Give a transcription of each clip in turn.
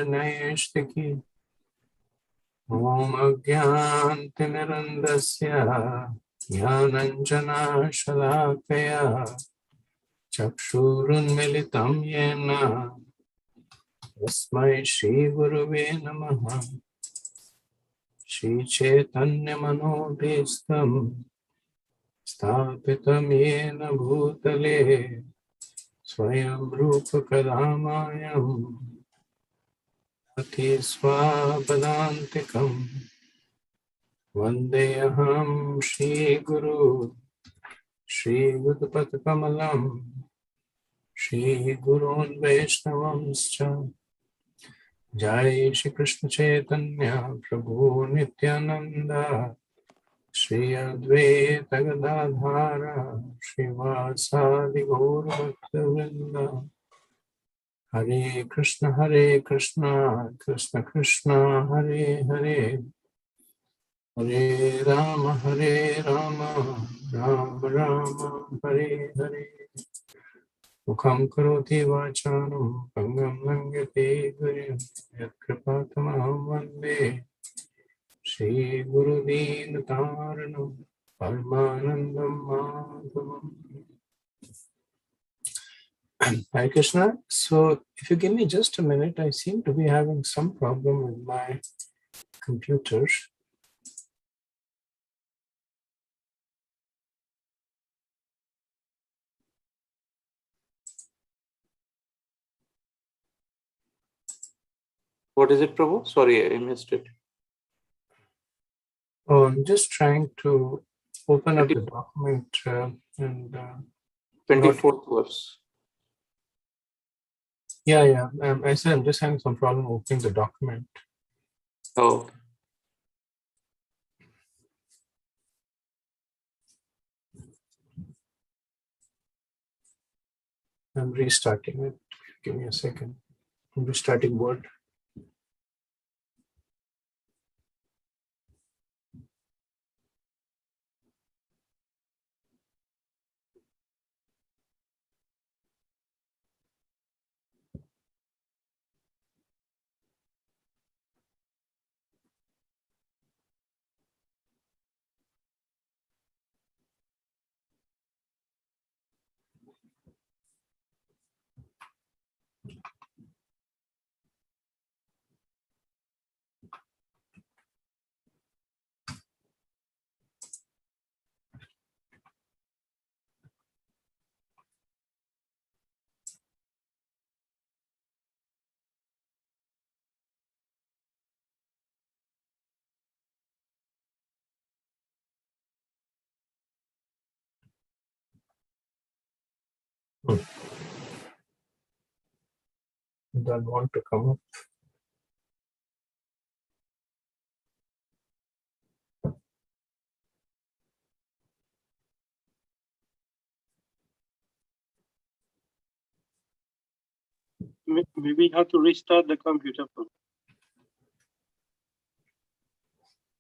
नैष्टिकी ॐ अज्ञानतिमिरन्धस्य ज्ञानाञ्जनशलाकया चक्षुरुन्मिलितं येन तस्मै श्रीगुरुवे नमः। श्रीचैतन्यमनोभीष्टं स्थापितं येन भूतले स्वयं रूप कदा मायं अति स्वापदान्तिकं वन्देऽहं श्रीगुरु श्रीयुतपथकमलं श्रीगुरून् वैष्णवंश्च। जय श्री कृष्ण चैतन्य प्रभु नित्यानंद श्री अद्वैत गदाधर श्रीवासादि गौर भक्तवृंद। हरे कृष्ण कृष्ण कृष्ण हरे हरे, हरे राम राम राम हरे हरे। मुखं करोति वाचालं पंगं लंघयते गिरिं यत्कृपातमहं वन्दे श्रीगुरुदीनतारिणं परमानन्दं माधवम्। Hare Krishna. So if you give me just a minute, I seem to be having some problem with my computer. What is it, Prabhu? Sorry, I missed it. Oh, I'm just trying to open up the document and 24th verse. Yeah. I said I'm just having some problem opening the document. Oh. I'm restarting it. Give me a second. I'm restarting Word. Don't want to come up. Maybe you have to restart the computer.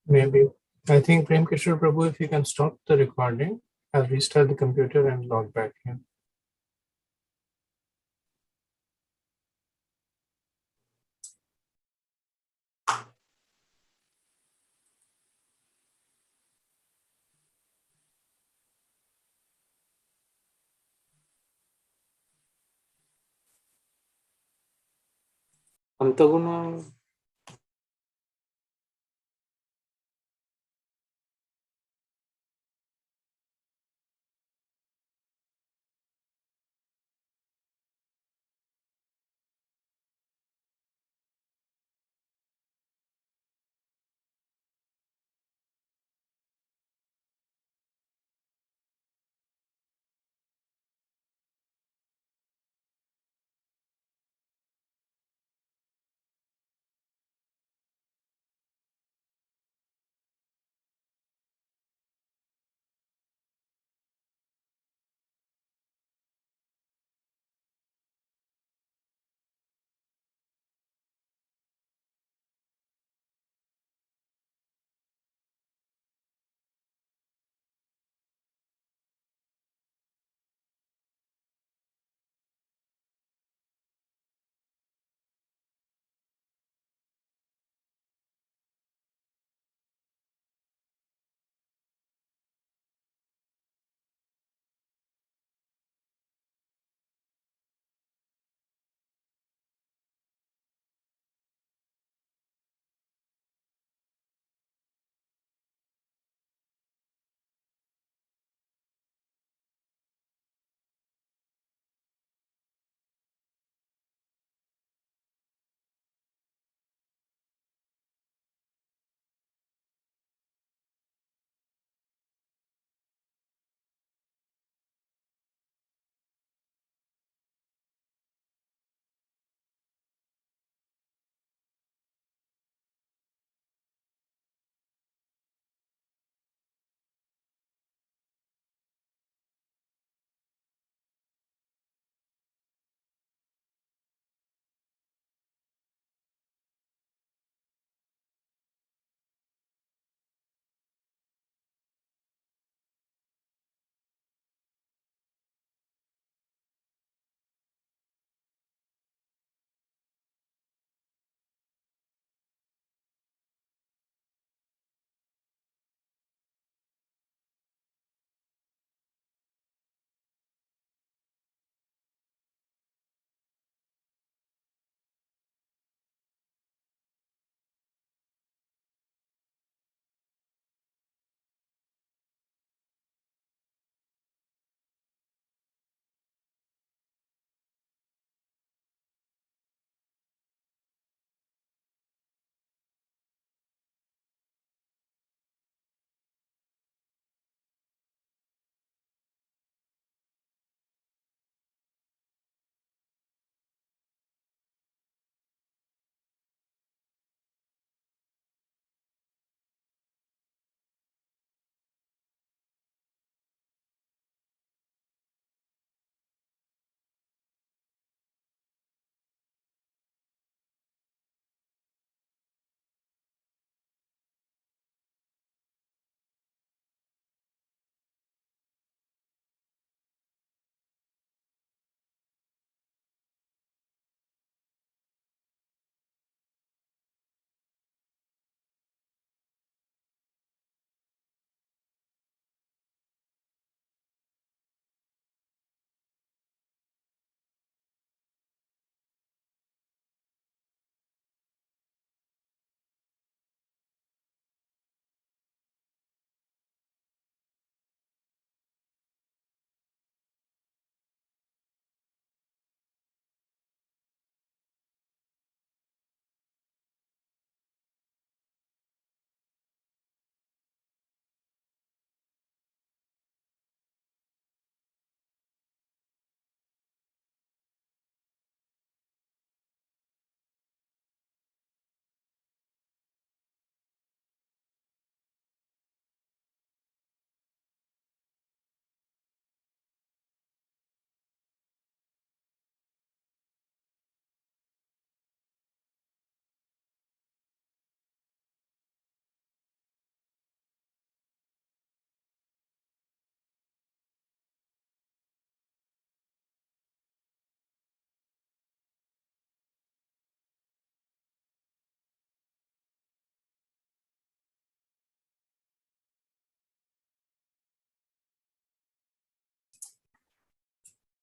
Maybe. I think Prem Kishore Prabhu, if you can stop the recording, I'll restart the computer and log back in. Antaguna.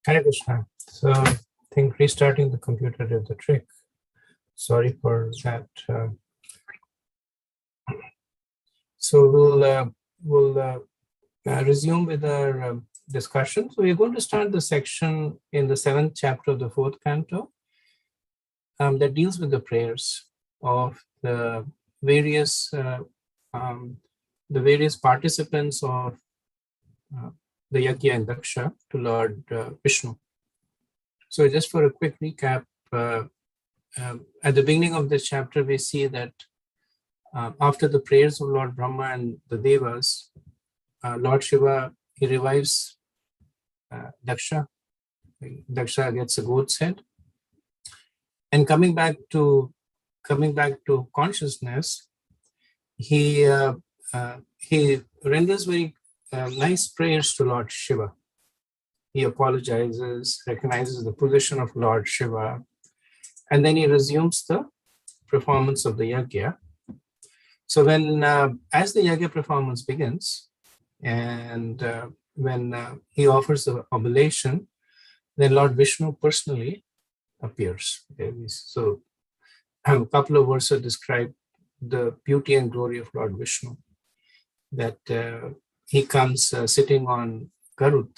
Hare Krishna. So I think restarting the computer did the trick. Sorry for that. So we'll resume with our discussion. So we're going to start the section in the 7th chapter of the 4th canto that deals with the prayers of the various participants of the Yajna and Daksha to Lord Vishnu. So just for a quick recap, at the beginning of this chapter, we see that after the prayers of Lord Brahma and the Devas, Lord Shiva, he revives Daksha. Daksha gets a goat's head, and coming back to consciousness, he renders very nice prayers to Lord Shiva. He apologizes, recognizes the position of Lord Shiva, and then he resumes the performance of the yajna. So when as the yajna performance begins, and when he offers the oblation, then Lord Vishnu personally appears. Okay? So I have a couple of verses describe the beauty and glory of Lord Vishnu, that he comes sitting on Garud,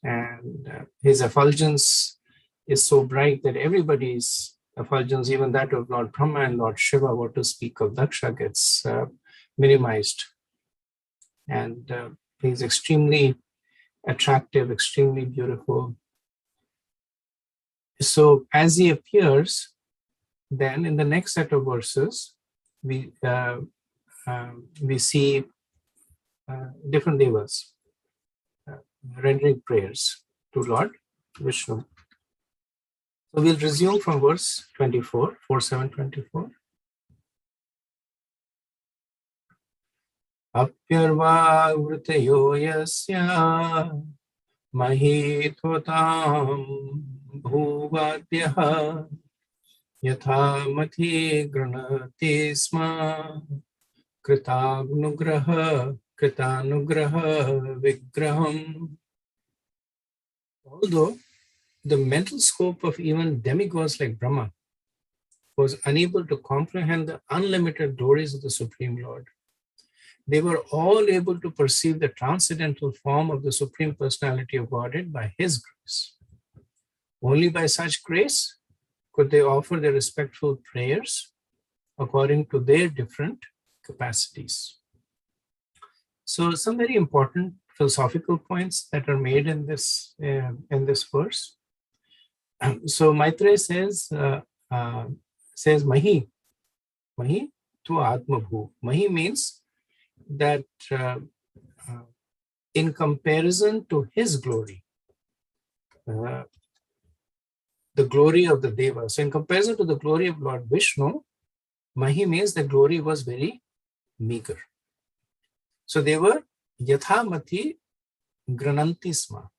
and his effulgence is so bright that everybody's effulgence, even that of Lord Brahma and Lord Shiva, what to speak of Daksha, gets minimized. And he's extremely attractive, extremely beautiful. So as he appears, then in the next set of verses, we see different devas rendering prayers to Lord Vishnu. So we'll resume from verse 24, 4:7:24. Apyarva vritayo yasya mahitvatam bhuvadyah yatha mathi granati sma kritanugraha vigraham. Although the mental scope of even demigods like Brahma was unable to comprehend the unlimited glories of the Supreme Lord, they were all able to perceive the transcendental form of the Supreme Personality of Godhead by His grace. Only by such grace could they offer their respectful prayers according to their different capacities. So some very important philosophical points that are made in this verse. So Maitreya says Mahi to Atma Bhu. Mahi means that in comparison to his glory, the glory of the Devas, so in comparison to the glory of Lord Vishnu, Mahi means the glory was very meager. So they were Yathamati Grananti Sma.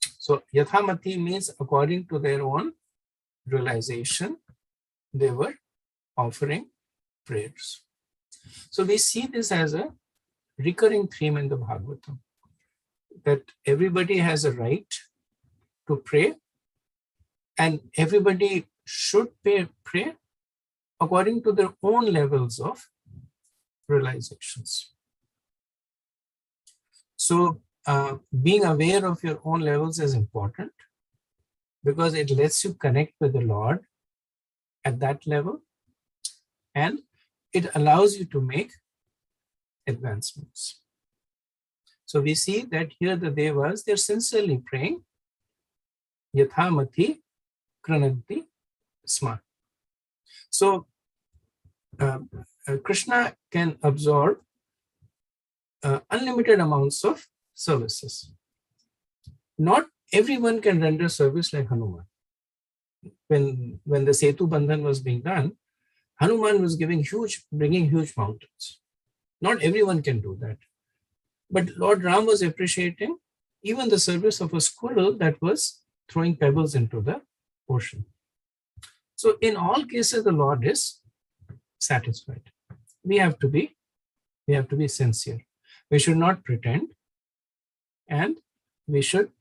So Yathamati means according to their own realization, they were offering prayers. So we see this as a recurring theme in the Bhagavatam, that everybody has a right to pray, and everybody should pray according to their own levels of realizations. So being aware of your own levels is important, because it lets you connect with the Lord at that level, and it allows you to make advancements. So we see that here the Devas, they're sincerely praying, Yathamati Krananti Sma. So Krishna can absorb unlimited amounts of services. Not everyone can render service like Hanuman. When the Setu Bandhan was being done, Hanuman was bringing huge mountains. Not everyone can do that. But Lord Ram was appreciating even the service of a squirrel that was throwing pebbles into the ocean. So in all cases, the Lord is satisfied. We have to be sincere. We should not pretend, and we should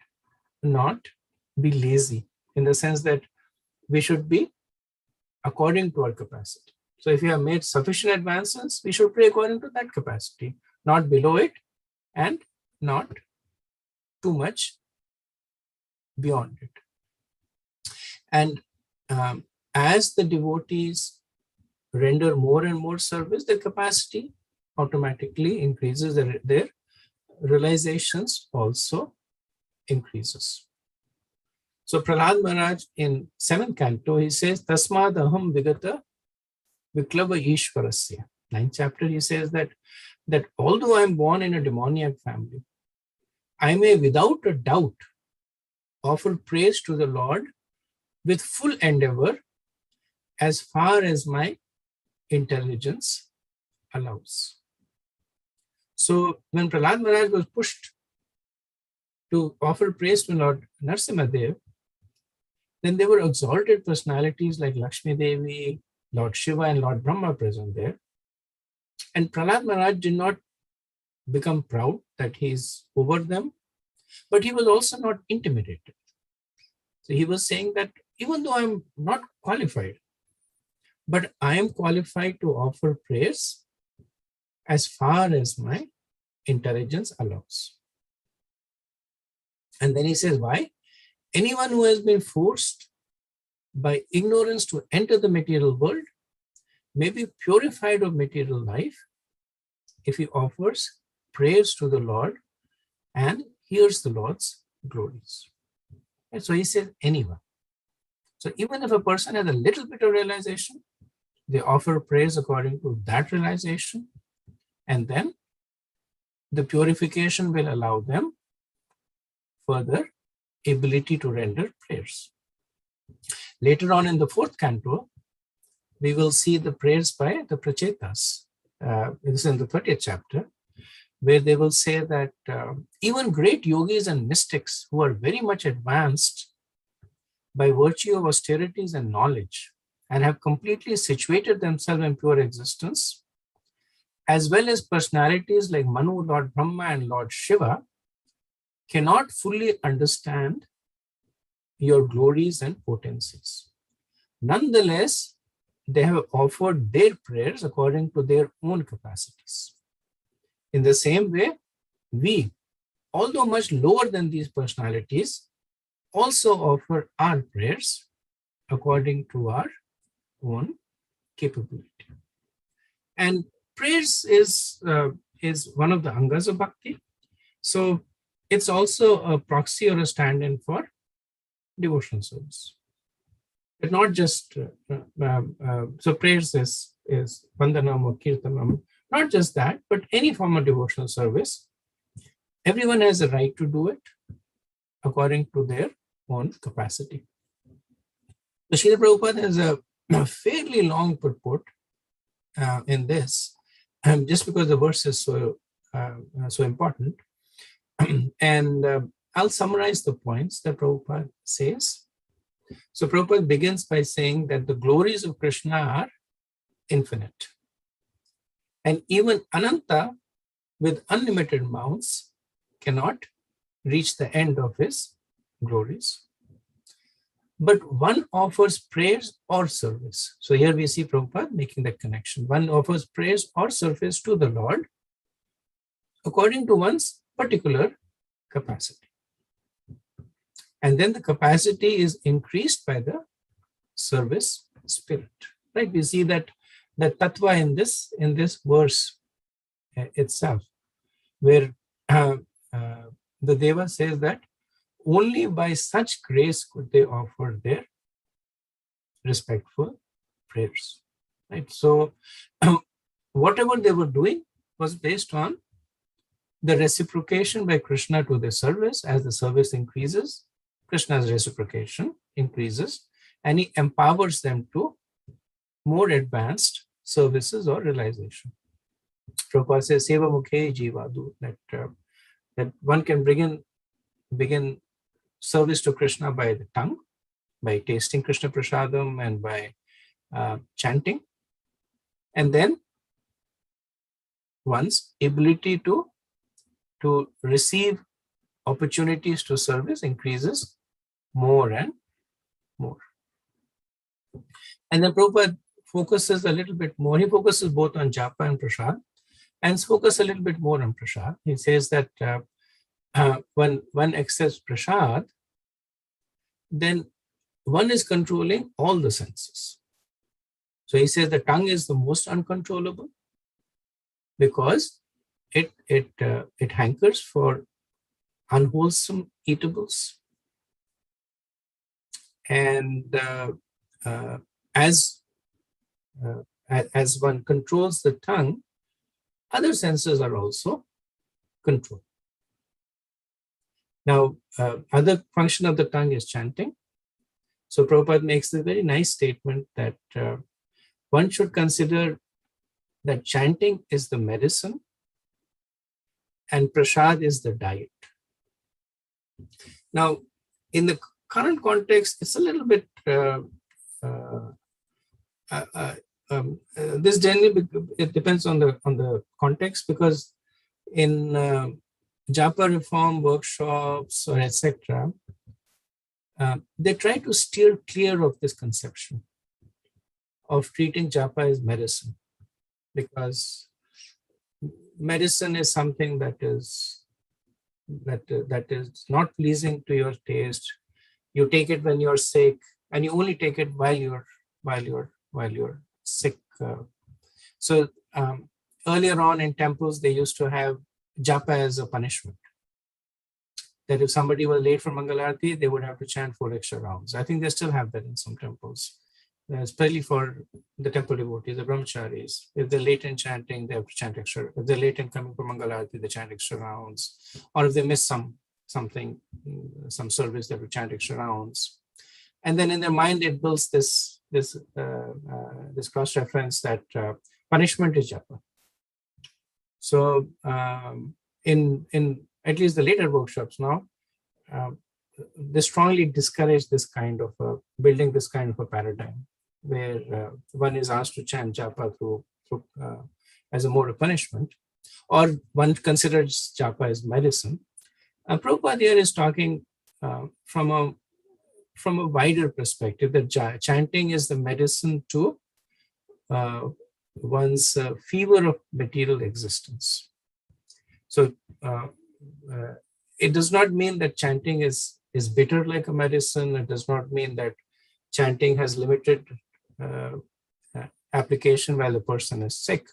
not be lazy, in the sense that we should be according to our capacity. So if you have made sufficient advances, we should pray according to that capacity, not below it and not too much beyond it. And as the devotees render more and more service, their capacity automatically increases, their realizations also increases. So Prahlad Maharaj in 7th canto, he says, Tasmad aham vigata viklava ishvarasya. 9th chapter, he says that although I am born in a demoniac family, I may without a doubt offer praise to the Lord with full endeavor as far as my intelligence allows. So when Prahlad Maharaj was pushed to offer praise to Lord Narasimhadev, then there were exalted personalities like Lakshmi Devi, Lord Shiva and Lord Brahma present there. And Prahlad Maharaj did not become proud that he is over them, but he was also not intimidated. So he was saying that even though I'm not qualified, but I am qualified to offer praise as far as my intelligence allows. And then he says, why? Anyone who has been forced by ignorance to enter the material world may be purified of material life if he offers praise to the Lord and hears the Lord's glories. And so he says, anyone. So even if a person has a little bit of realization, they offer praise according to that realization, and then the purification will allow them further ability to render prayers. Later on in the 4th canto, we will see the prayers by the Prachetas. This is in the 30th chapter, where they will say that even great yogis and mystics who are very much advanced by virtue of austerities and knowledge and have completely situated themselves in pure existence, as well as personalities like Manu, Lord Brahma and Lord Shiva, cannot fully understand your glories and potencies. Nonetheless, they have offered their prayers according to their own capacities. In the same way, we, although much lower than these personalities, also offer our prayers according to our own capability. And prayers is one of the angas of bhakti. So it's also a proxy or a stand-in for devotional service. But not just, so prayers is vandanam or kirtanam, not just that, but any form of devotional service. Everyone has a right to do it according to their own capacity. The Srila Prabhupada has a fairly long purport in this, just because the verse is so important. And I'll summarize the points that Prabhupada says. So Prabhupada begins by saying that the glories of Krishna are infinite. And even Ananta, with unlimited mounts, cannot reach the end of his glories. But one offers praise or service. So here we see Prabhupada making that connection. One offers praise or service to the Lord according to one's particular capacity. And then the capacity is increased by the service spirit. Right? We see that tattva in this verse itself, where the Deva says that only by such grace could they offer their respectful prayers. Right? So whatever they were doing was based on the reciprocation by Krishna to the service. As the service increases, Krishna's reciprocation increases, and he empowers them to more advanced services or realization. Prabhupada says, Seva Mukhe Jivadu, that one can begin service to Krishna by the tongue, by tasting Krishna Prasadam and by chanting. And then one's ability to receive opportunities to service increases more and more. And then Prabhupada focuses a little bit more. He focuses both on japa and prasad, and focus a little bit more on prasad. He says that when one accepts prasad, then one is controlling all the senses. So he says the tongue is the most uncontrollable because it hankers for unwholesome eatables, and as one controls the tongue, other senses are also controlled. Now, other function of the tongue is chanting. So Prabhupada makes a very nice statement that one should consider that chanting is the medicine and prasad is the diet. Now, in the current context, it's a little bit, this generally, it depends on the context, because in japa reform workshops or etc., they try to steer clear of this conception of treating japa as medicine, because medicine is something that is not pleasing to your taste. You take it when you're sick, and you only take it while you're sick. So earlier on in temples, they used to have japa as a punishment. That if somebody was late for Mangalarti, they would have to chant 4 extra rounds. I think they still have that in some temples, especially for the temple devotees, the brahmacharis. If they're late in chanting, they have to chant extra. If they're late in coming for Mangalarti, they chant extra rounds. Or if they miss some service, they have to chant extra rounds. And then in their mind, it builds this cross-reference that punishment is japa. So in at least the later workshops now, they strongly discourage this kind of building this kind of a paradigm where one is asked to chant japa through as a mode of punishment, or one considers japa as medicine. Prabhupada here is talking from a wider perspective, that chanting is the medicine to one's fever of material existence. So it does not mean that chanting is bitter like a medicine. It does not mean that chanting has limited application while the person is sick.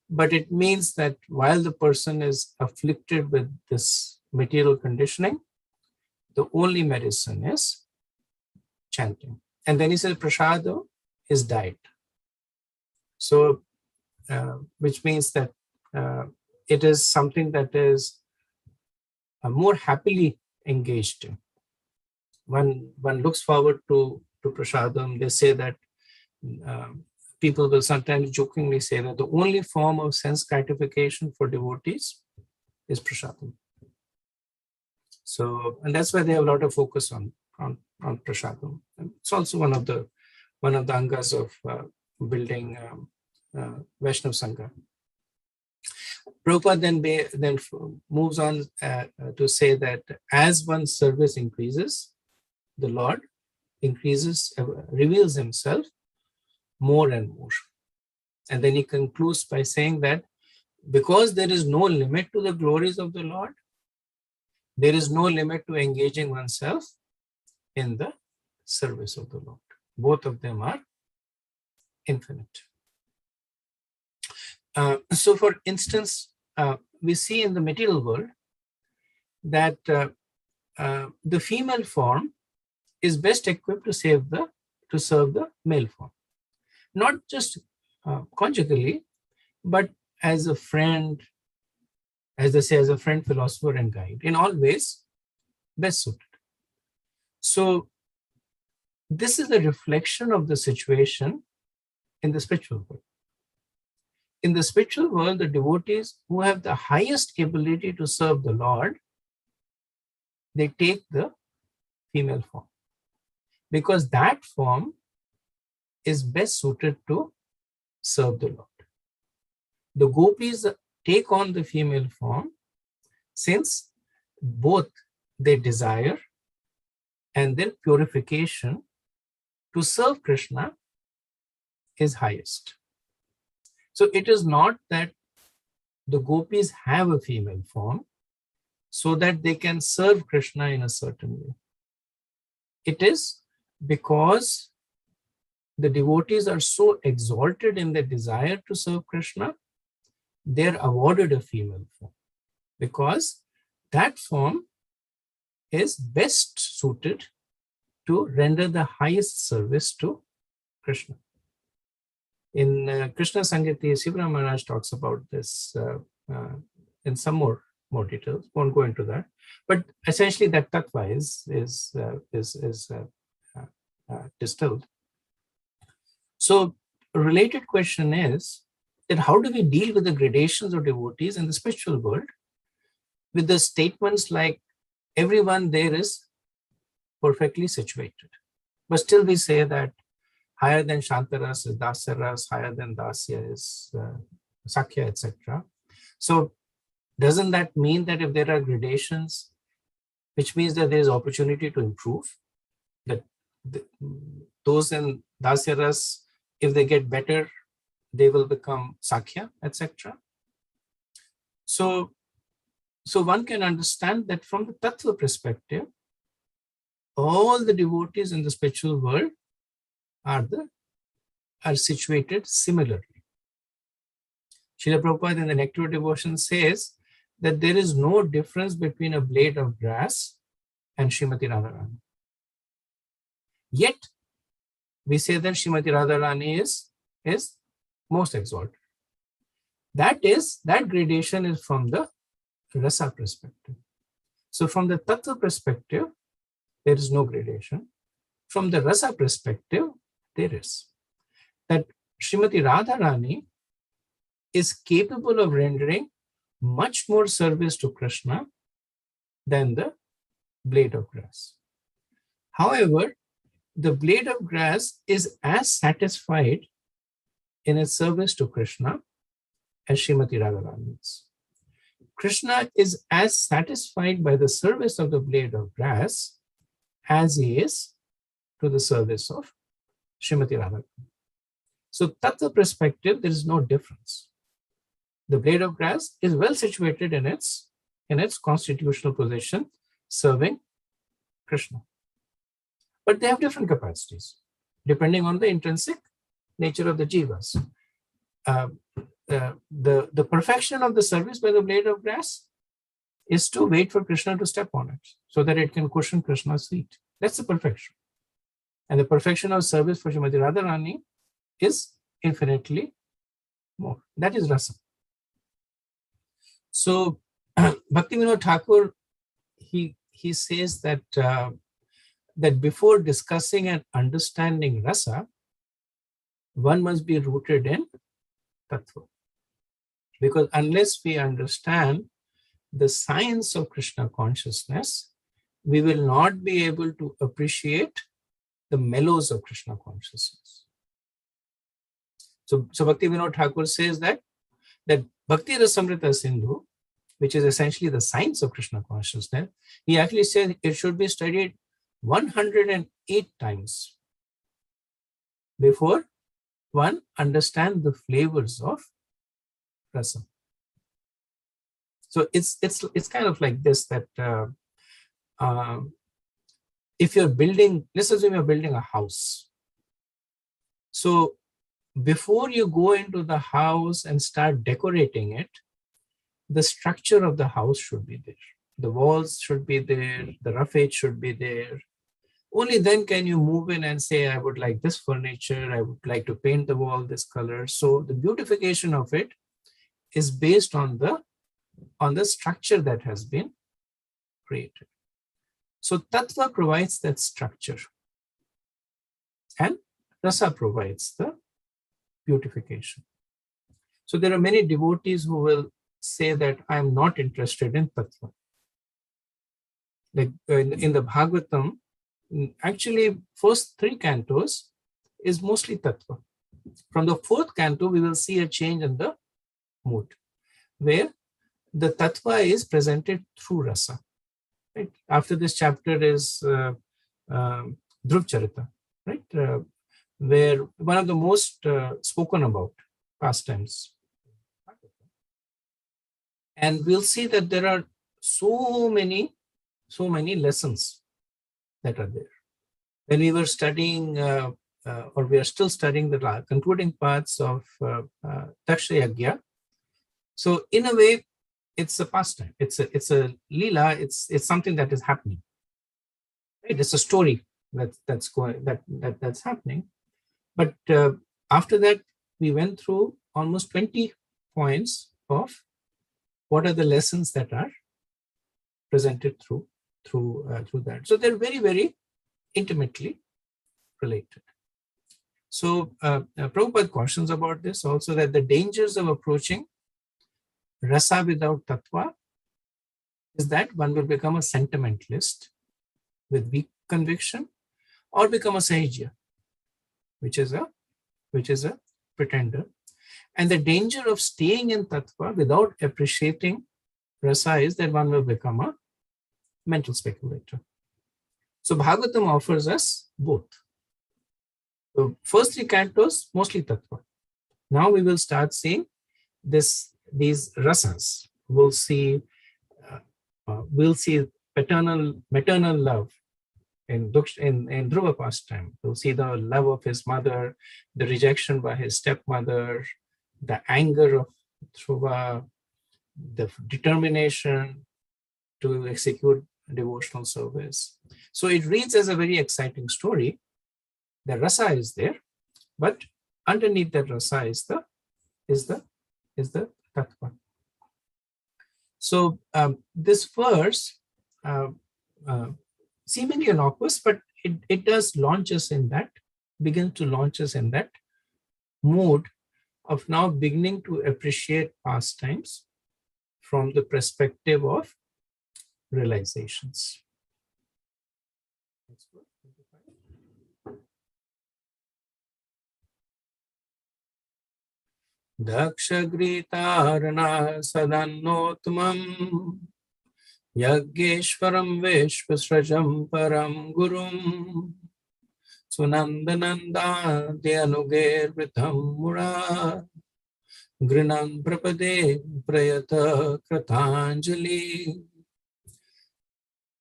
But it means that while the person is afflicted with this material conditioning, the only medicine is chanting. And then he says prasada is diet. So, which means that it is something that is more happily engaged in. One looks forward to prasadam. They say that people will sometimes jokingly say that the only form of sense gratification for devotees is prasadam. So, and that's why they have a lot of focus on prasadam. And it's also one of the angas of building Vaishnava Sangha. Prabhupada then moves on to say that as one's service increases, the Lord reveals himself more and more. And then he concludes by saying that because there is no limit to the glories of the Lord, there is no limit to engaging oneself in the service of the Lord. Both of them are infinite. So for instance, we see in the material world that the female form is best equipped to serve the male form. Not just conjugally, but as a friend, as they say, as a friend, philosopher, and guide. In all ways, best suited. So this is a reflection of the situation in the spiritual world. In the spiritual world, the devotees who have the highest ability to serve the Lord, they take the female form, because that form is best suited to serve the Lord. The gopis take on the female form since both their desire and their purification to serve Krishna is highest. So it is not that the gopis have a female form so that they can serve Krishna in a certain way. It is because the devotees are so exalted in their desire to serve Krishna, they're awarded a female form because that form is best suited to render the highest service to Krishna. In Krishna Sangati, Shiva Maharaj talks about this in some more details. Won't go into that, but essentially that tattva is distilled. So a related question is that how do we deal with the gradations of devotees in the spiritual world with the statements like everyone there is perfectly situated, but still we say that higher than Shantaras is Dasyaras, higher than Dasya is Sakya, etc. So doesn't that mean that if there are gradations, which means that there is opportunity to improve, that those in Dasyaras, if they get better, they will become Sakya, etc. So one can understand that from the Tattva perspective, all the devotees in the spiritual world are situated similarly. Srila Prabhupada in the Nectar of Devotion says that there is no difference between a blade of grass and Srimati Radharani. Yet, we say that Srimati Radharani is most exalted. That gradation is from the rasa perspective. So from the tattva perspective, there is no gradation. From the rasa perspective, there is. That Srimati Radharani is capable of rendering much more service to Krishna than the blade of grass. However, the blade of grass is as satisfied in its service to Krishna as Srimati Radharani is. Krishna is as satisfied by the service of the blade of grass as he is to the service of Srimati Radharani. So, tattva perspective, there is no difference. The blade of grass is well situated in its constitutional position, serving Krishna. But they have different capacities, depending on the intrinsic nature of the jivas. The perfection of the service by the blade of grass is to wait for Krishna to step on it, so that it can cushion Krishna's feet. That's the perfection. And the perfection of service for Srimati Radharani is infinitely more. That is rasa. So Bhaktivinoda Thakur, he says that that before discussing and understanding rasa, one must be rooted in tattva. Because unless we understand the science of Krishna consciousness, we will not be able to appreciate the mellows of Krishna consciousness. So Bhaktivinoda Thakur says that Bhakti Rasamrita Sindhu, which is essentially the science of Krishna consciousness, he actually says it should be studied 108 times before one understands the flavors of rasa. So it's kind of like this, that if you're building, let's assume you're building a house. So before you go into the house and start decorating it, the structure of the house should be there. The walls should be there, the roughage should be there. Only then can you move in and say, I would like this furniture, I would like to paint the wall this color. So the beautification of it is based on the structure that has been created. So tattva provides that structure, and rasa provides the beautification. So there are many devotees who will say that I am not interested in tattva. Like in the Bhagavatam, actually first 3 cantos is mostly tattva. From the 4th canto, we will see a change in the mood, where the tattva is presented through rasa. Right? After this chapter is Dhruv Charita, right? Where one of the most spoken about pastimes. And we'll see that there are so many lessons that are there. When we were studying, or we are still studying the concluding parts of Taksha Yagya. So in a way, it's a pastime. It's a lila. It's something that is happening. Right? It's a story that's happening. But after that, we went through almost 20 points of what are the lessons that are presented through that. So they're very, very intimately related. So Prabhupada cautions about this also, that the dangers of approaching rasa without tattva is that one will become a sentimentalist with weak conviction, or become a sahajya, which is a pretender. And the danger of staying in tattva without appreciating rasa is that one will become a mental speculator. So Bhagavatam offers us both. The first 3 cantos, mostly tattva. Now we will start seeing these rasas. We'll see maternal love in Dhruva pastime. We'll see the love of his mother, the rejection by his stepmother, the anger of Dhruva, the determination to execute devotional service. So it reads as a very exciting story. The rasa is there, but underneath that rasa is the tattva. So this verse seemingly innocuous, but it does begin to launch us in that mood of now beginning to appreciate pastimes from the perspective of realizations. Dakshagritarana sadannotmam Yageshwaram Vishvasrajam Param Gurum Sunandananda Dhyanuger Vritham Mura Grinan Prapade Prayata Kratanjali.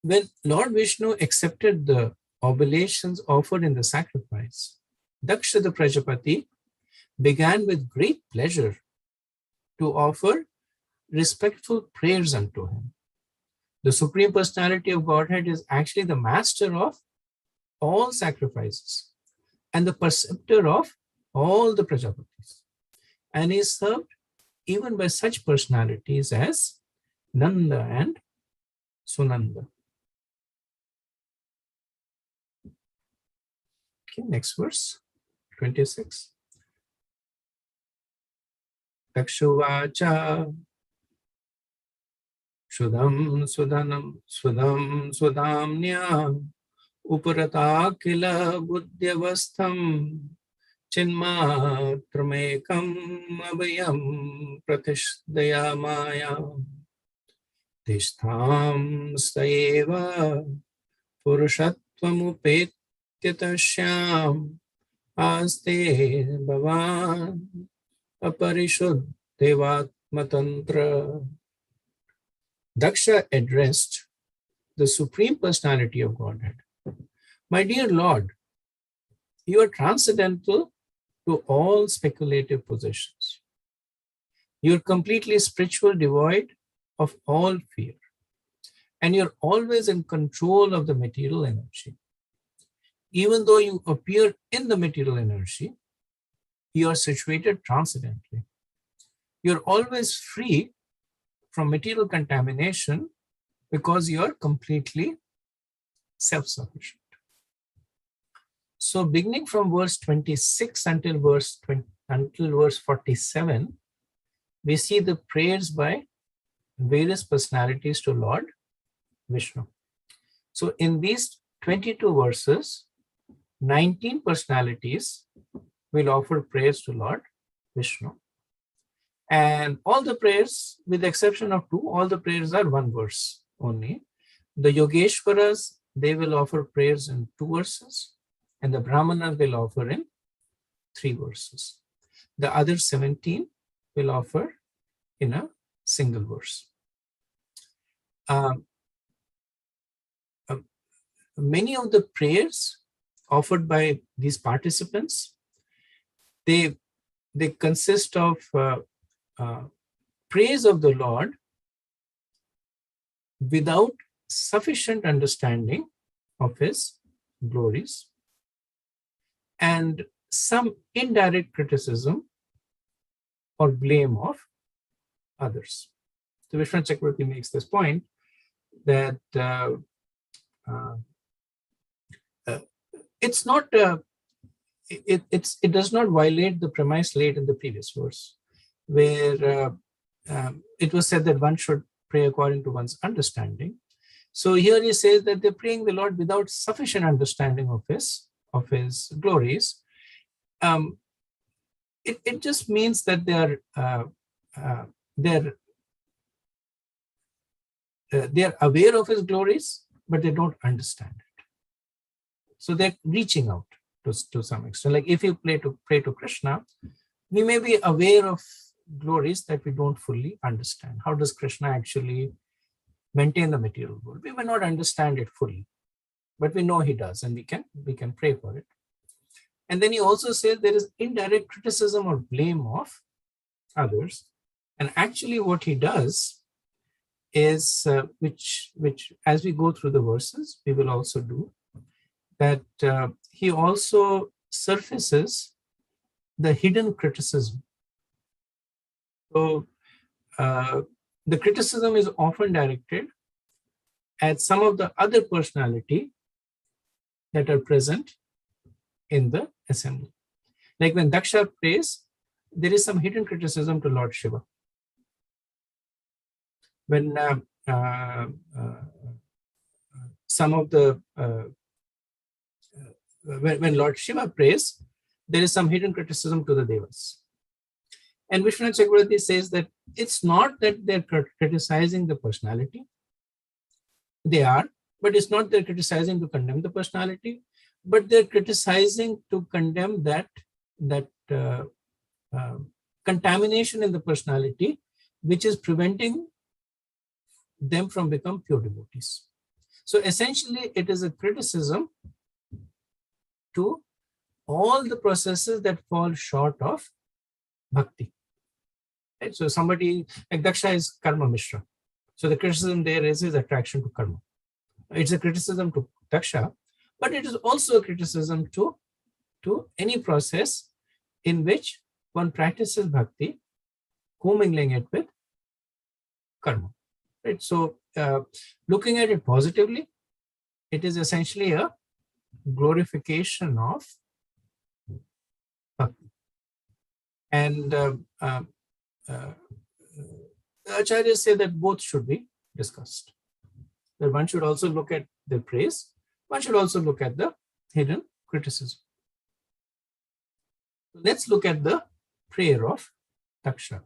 When Lord Vishnu accepted the oblations offered in the sacrifice, Daksha the Prajapati began with great pleasure to offer respectful prayers unto him. The Supreme Personality of Godhead is actually the master of all sacrifices and the preceptor of all the Prajapatis. And he is served even by such personalities as Nanda and Sunanda. Okay, next verse, 26. Dakshuvacha Shudam Sudamnya Uparata Kila Buddhyavastham Chinmatramekam Abhayam Pratishdaya Maya Tishtham Saeva Purushatvamupetyatasyam Aste Bhavan Aparishuddhevatmatantra. Daksha addressed the Supreme Personality of Godhead. My dear Lord, you are transcendental to all speculative positions. You are completely spiritual, devoid of all fear. And you're always in control of the material energy. Even though you appear in the material energy, you are situated transcendently. You're always free from material contamination because you are completely self-sufficient. So beginning from verse 26 until verse 47, we see the prayers by various personalities to Lord Vishnu. So in these 22 verses, 19 personalities will offer prayers to Lord Vishnu. And all the prayers, with the exception of 2, all the prayers are one verse only. The Yogeshwaras, they will offer prayers in 2 verses, and the Brahmanas will offer in 3 verses. The other 17 will offer in a single verse. Many of the prayers offered by these participants, they consist of praise of the Lord without sufficient understanding of his glories, and some indirect criticism or blame of others. So Vishnu Chakravarti makes this point that it's not it does not violate the premise laid in the previous verse, where it was said that one should pray according to one's understanding. So here he says that they're praying the Lord without sufficient understanding of his glories. It just means that they're aware of his glories, but they don't understand it. So they're reaching out to some extent. Like if you pray to Krishna, we may be aware of glories that we don't fully understand. How does Krishna actually maintain the material world? We may not understand it fully, but we know he does, and we can pray for it. And then he also says there is indirect criticism or blame of others. And actually what he does is, which as we go through the verses, we will also do, that he also surfaces the hidden criticism. So the criticism is often directed at some of the other personality that are present in the assembly. Like when Daksha prays, there is some hidden criticism to Lord Shiva. When some of the when Lord Shiva prays, there is some hidden criticism to the Devas. And Vishnu Chakravarti says that it's not that they're criticizing the personality. They are, but it's not they're criticizing to condemn the personality, but they're criticizing to condemn that contamination in the personality, which is preventing them from becoming pure devotees. So essentially, it is a criticism to all the processes that fall short of bhakti. Right? So somebody like Daksha is karma mishra. So the criticism there is his attraction to karma. It's a criticism to Daksha, but it is also a criticism to any process in which one practices bhakti, commingling it with karma. Right? So looking at it positively, it is essentially a glorification of bhakti. And acharyas say that both should be discussed. That one should also look at the praise, one should also look at the hidden criticism. Let's look at the prayer of Taksha.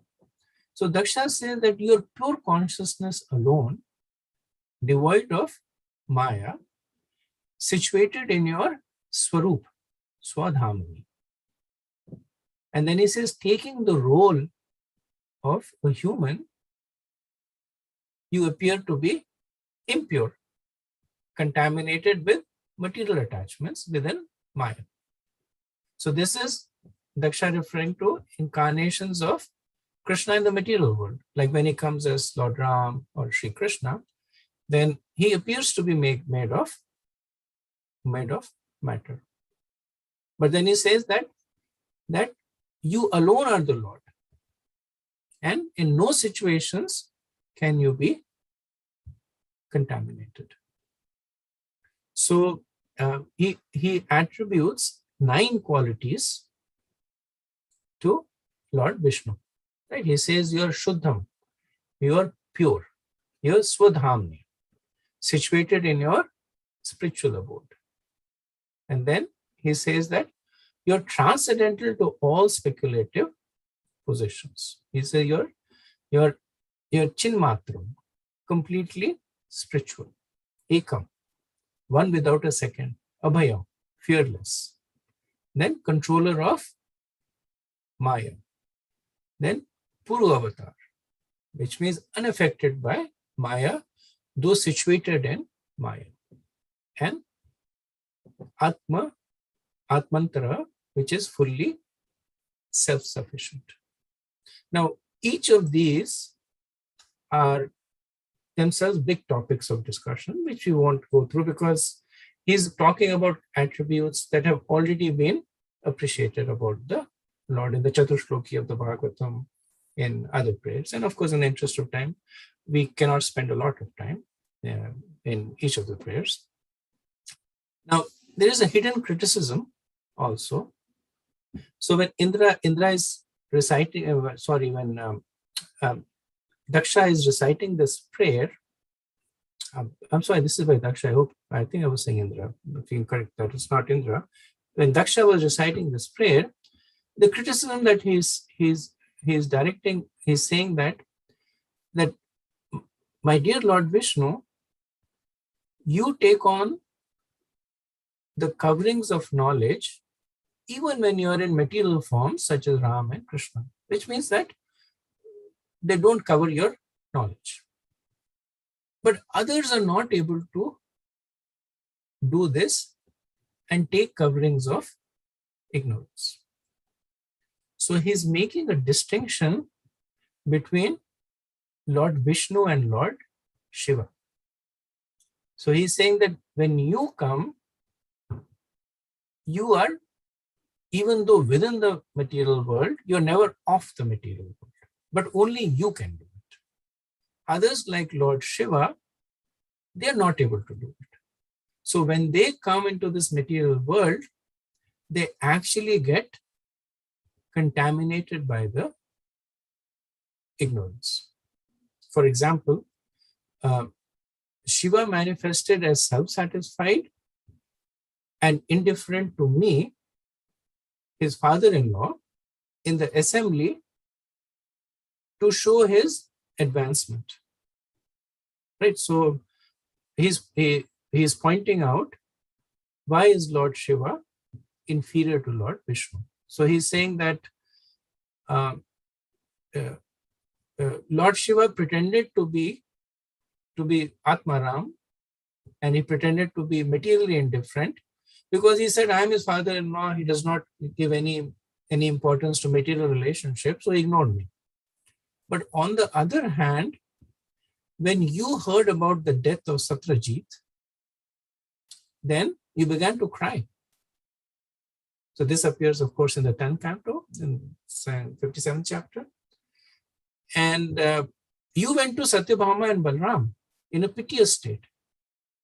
So Daksha says that your pure consciousness alone, devoid of Maya, situated in your Swarup, Swadhamani. And then he says, taking the role of a human, you appear to be impure, contaminated with material attachments within Maya. So this is Daksha referring to incarnations of Krishna in the material world. Like when he comes as Lord Ram or Sri Krishna, then he appears to be made of matter. But then he says that you alone are the Lord. And in no situations can you be contaminated. So he attributes 9 qualities to Lord Vishnu. Right? He says you are Shuddham, you are pure, you are Swadhamni, situated in your spiritual abode. And then he says that you're transcendental to all speculative positions. He says you're Chinmatram, completely spiritual. Ekam, one without a second, Abhayam, fearless, then controller of Maya, then Puru Avatar, which means unaffected by Maya, though situated in Maya, and Atma, Atmantara, which is fully self-sufficient. Now, each of these are themselves big topics of discussion, which we won't go through because he's talking about attributes that have already been appreciated about the Lord in the Chatushloki of the Bhagavatam, in other prayers. And of course, in the interest of time, we cannot spend a lot of time in each of the prayers. Now, there is a hidden criticism also. So when Indra is reciting, when Daksha is reciting this prayer, I'm sorry, this is by Daksha. I think I was saying Indra. If you correct that, it's not Indra. When Daksha was reciting this prayer, the criticism that he's directing, he's saying that my dear Lord Vishnu, you take on the coverings of knowledge even when you are in material forms such as Ram and Krishna, which means that they don't cover your knowledge. But others are not able to do this and take coverings of ignorance. So he's making a distinction between Lord Vishnu and Lord Shiva. So he's saying that when you come, you are, even though within the material world, you're never off the material world, but only you can do it. Others like Lord Shiva, they're not able to do it. So when they come into this material world, they actually get contaminated by the ignorance. For example, Shiva manifested as self-satisfied and indifferent to me, his father-in-law, in the assembly to show his advancement. Right? So he's pointing out why is Lord Shiva inferior to Lord Vishnu. So he's saying that Lord Shiva pretended to be Atmaram, and he pretended to be materially indifferent because he said, I am his father-in-law. He does not give any importance to material relationships, so he ignored me. But on the other hand, when you heard about the death of Satyajit, then you began to cry. So this appears, of course, in the 10th canto, in 57th chapter. And you went to Satyabhama and Balram in a piteous state.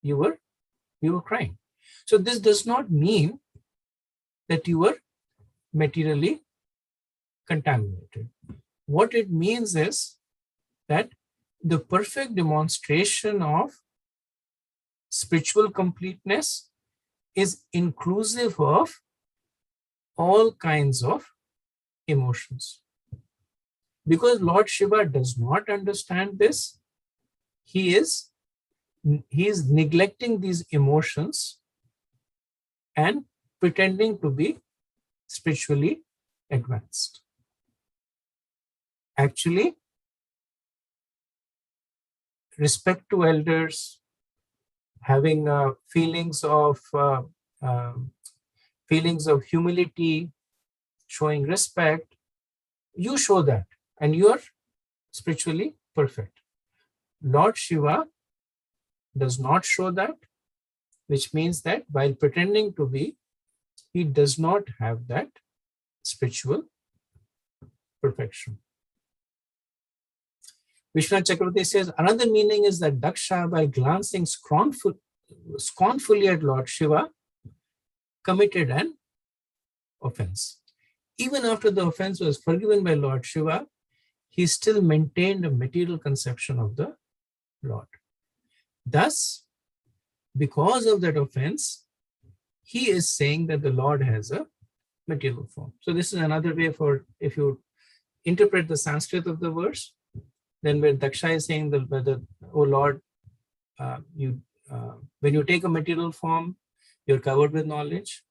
You were crying. So this does not mean that you were materially contaminated. What it means is that the perfect demonstration of spiritual completeness is inclusive of all kinds of emotions. Because Lord Shiva does not understand this, he is neglecting these emotions and pretending to be spiritually advanced. Actually, respect to elders, having feelings of humility, showing respect, you show that and you are spiritually perfect. Lord Shiva does not show that, which means that while pretending to be, he does not have that spiritual perfection. Vishnu Chakravarti says, another meaning is that Daksha, by glancing scornfully at Lord Shiva, committed an offense. Even after the offense was forgiven by Lord Shiva, he still maintained a material conception of the Lord. Thus, because of that offense, he is saying that the Lord has a material form. So this is another way for, if you interpret the Sanskrit of the verse, then where Daksha is saying that whether, oh Lord, when you take a material form, you're covered with knowledge.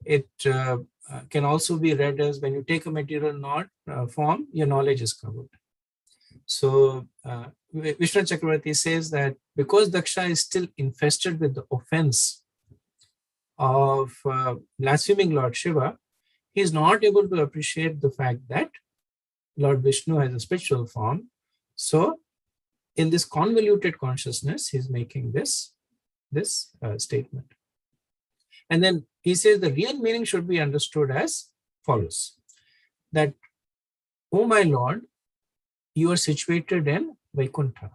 It can also be read as when you take a material form, your knowledge is covered. So Vishnu Chakravarti says that because Daksha is still infested with the offense of blaspheming Lord Shiva, he is not able to appreciate the fact that Lord Vishnu has a spiritual form. So in this convoluted consciousness, he's making this statement. And then he says the real meaning should be understood as follows: that, oh my Lord, you are situated in Vaikuntha.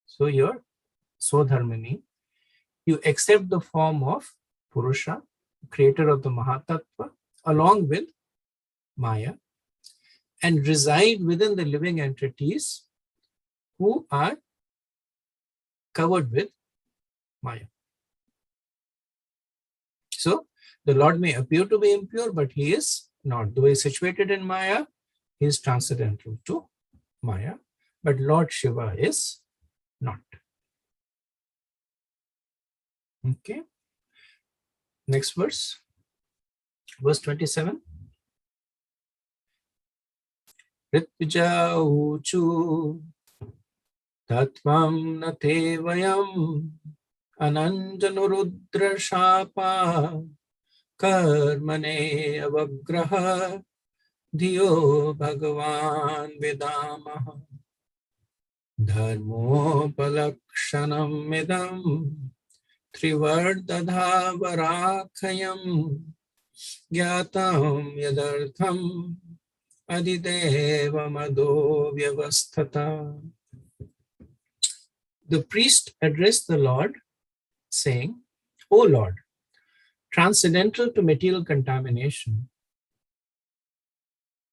So you're Sodharmani. You accept the form of Purusha, creator of the Mahatattva, along with Maya, and reside within the living entities who are covered with Maya. So the Lord may appear to be impure, but he is not. Though he is situated in Maya, he is transcendental to Maya, but Lord Shiva is not. Okay. Next verse, verse 27. Ritvija uchu tatvam na te vayam ananjanurudra shapa karmane avagraha dhiyo bhagavan vedamaha dharmopalakshanam idam trivardadhavarakhayam gyatam yadartham adideva madho vyavasthata. The priest addressed the Lord saying, O Lord, transcendental to material contamination,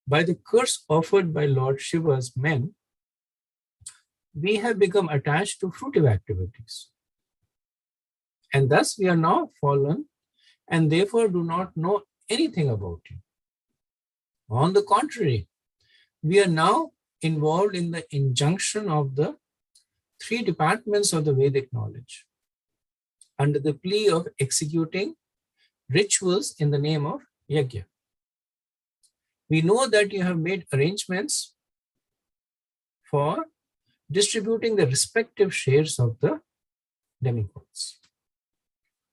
by the curse offered by Lord Shiva's men, we have become attached to fruitive activities. And thus we are now fallen and therefore do not know anything about you. On the contrary, we are now involved in the injunction of the three departments of the Vedic knowledge under the plea of executing rituals in the name of Yajna. We know that you have made arrangements for distributing the respective shares of the demigods.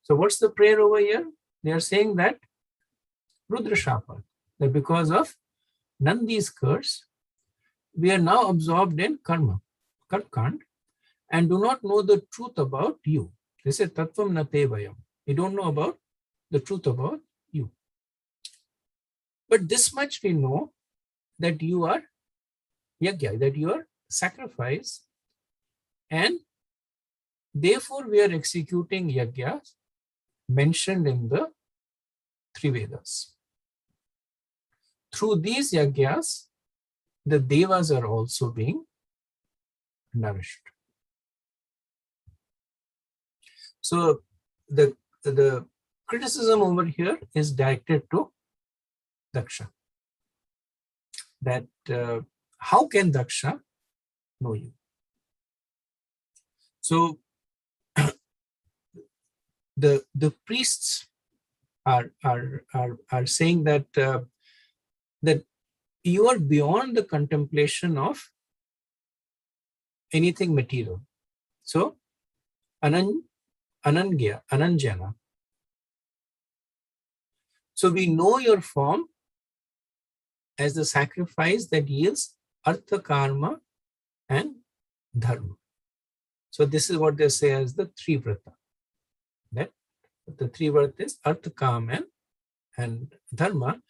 So what's the prayer over here? They are saying that Rudra Shapa, that because of Nandi's curse, we are now absorbed in karma, karkand, and do not know the truth about you. They say Tattvam na te vayam. We don't know about the truth about you. But this much we know, that you are Yajna, that you are sacrifice, and therefore we are executing Yajnas mentioned in the three Vedas. Through these Yajnas, the Devas are also being nourished. So the criticism over here is directed to Daksha. That how can Daksha know you? So the priests are saying that that you are beyond the contemplation of anything material. So Ananjana. So we know your form as the sacrifice that yields artha, karma, and dharma. So this is what they say as the three vrata. That the three vrata is artha, karma, and dharma.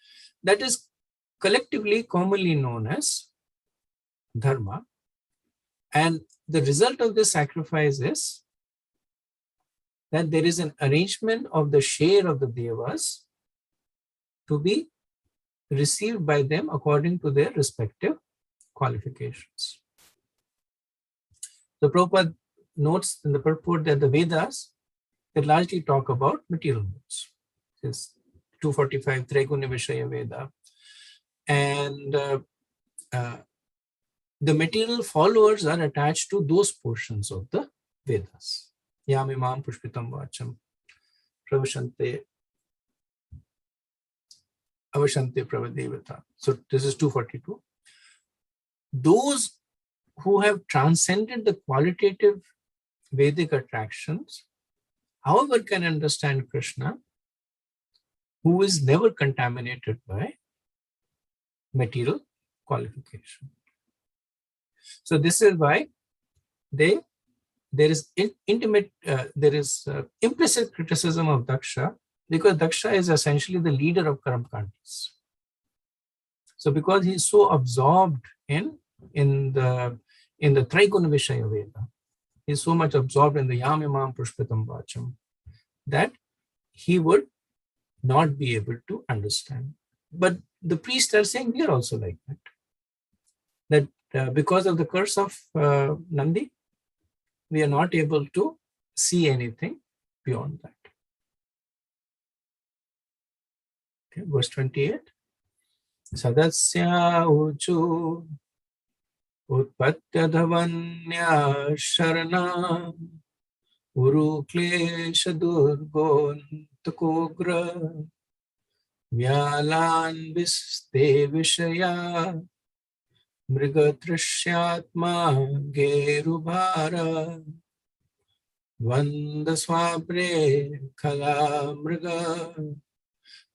That is collectively commonly known as dharma. And the result of this sacrifice is that there is an arrangement of the share of the devas to be received by them according to their respective qualifications. The Prabhupada notes in the purport that the Vedas, they largely talk about material moods. This 245 Triguna Vishaya Veda. And the material followers are attached to those portions of the Vedas. Yamimam pushpitam vacham pravashante avashante pravadevata. So this is 242. Those who have transcended the qualitative Vedic attractions, however, can understand Krishna, who is never contaminated by material qualification. So this is why there is implicit criticism of Daksha, because Daksha is essentially the leader of Karamkandis. So because he is so absorbed in the Traiguna Vishaya Veda, he is so much absorbed in the Yamimam Pushpitam Vacham that he would not be able to understand. But the priests are saying we are also like that. That because of the curse of Nandi, we are not able to see anything beyond that. Okay, verse 28. Sadasya uchu utpatyadhavanya sharana uru klesha durgontakogra vyalan viste vishaya mrigatrishyatma gerubhara vandaswabre kala mriga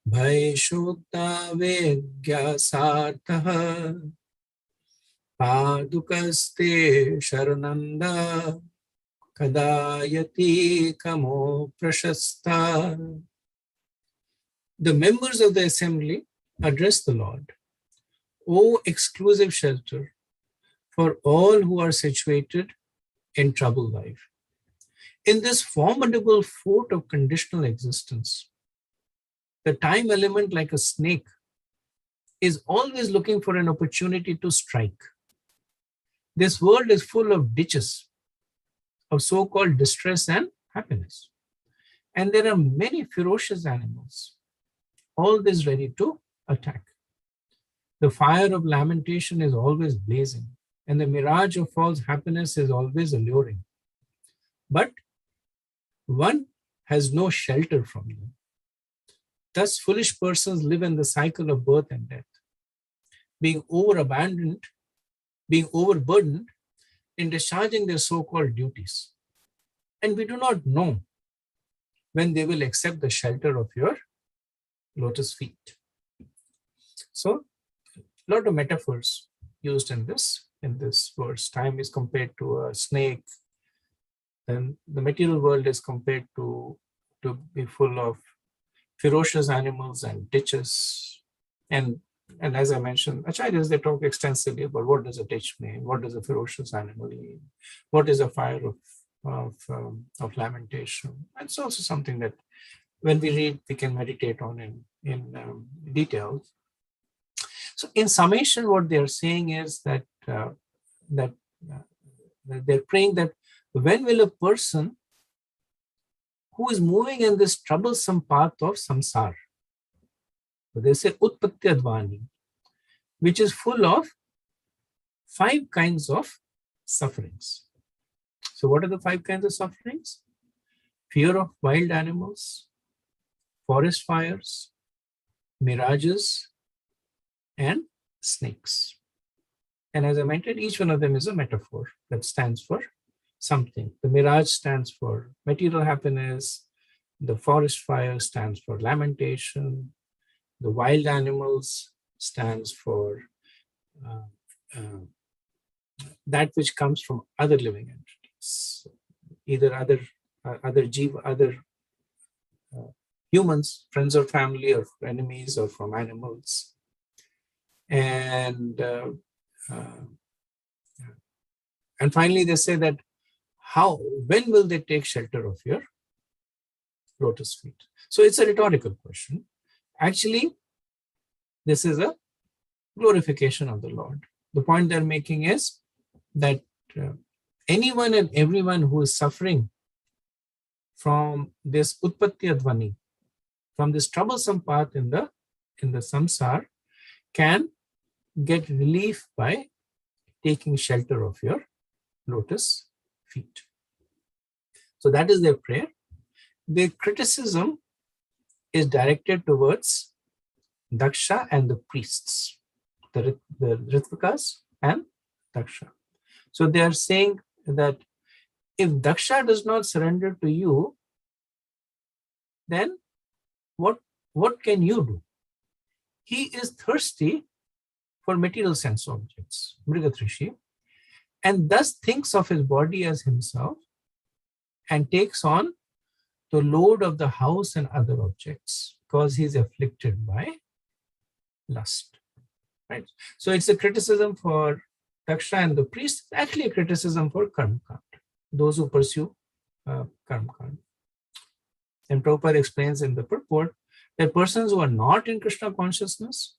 bhaishukta vegyasartha padukaste sharananda kadayati kamo prashasta. The members of the assembly address the Lord. O exclusive shelter for all who are situated in troubled life. In this formidable fort of conditional existence, the time element, like a snake, is always looking for an opportunity to strike. This world is full of ditches of so-called distress and happiness. And there are many ferocious animals, always ready to attack. The fire of lamentation is always blazing, and the mirage of false happiness is always alluring. But one has no shelter from them. Thus, foolish persons live in the cycle of birth and death, being overburdened in discharging their so-called duties. And we do not know when they will accept the shelter of your lotus feet. So, a lot of metaphors used in this verse. Time is compared to a snake, and the material world is compared to be full of ferocious animals and ditches. And as I mentioned, acharyas, they talk extensively about what does a ditch mean, what does a ferocious animal mean, what is a fire of lamentation. It's also something that when we read, we can meditate on in detail. So in summation, what they're saying is that they're praying that when will a person who is moving in this troublesome path of samsara, so they say utpatyadvani, which is full of 5 kinds of sufferings. So what are the 5 kinds of sufferings? Fear of wild animals, forest fires, mirages, and snakes. And as I mentioned, each one of them is a metaphor that stands for something. The mirage stands for material happiness. The forest fire stands for lamentation. The wild animals stands for that which comes from other living entities, either other humans, friends or family, or enemies, or from animals. And finally, they say that when will they take shelter of your lotus feet? So it's a rhetorical question. Actually, this is a glorification of the Lord. The point they're making is that anyone and everyone who is suffering from this utpatyadvani, from this troublesome path in the samsara, can get relief by taking shelter of your lotus feet. So that is their prayer. Their criticism is directed towards Daksha and the priests, the Ritvikas and Daksha. So they are saying that if Daksha does not surrender to you, then what can you do? He is thirsty for material sense objects, Mrigatrishi, and thus thinks of his body as himself and takes on the load of the house and other objects because he is afflicted by lust. Right? So it's a criticism for Daksha and the priest, actually a criticism for Karmakant, those who pursue Karmakant. And Prabhupada explains in the purport that persons who are not in Krishna consciousness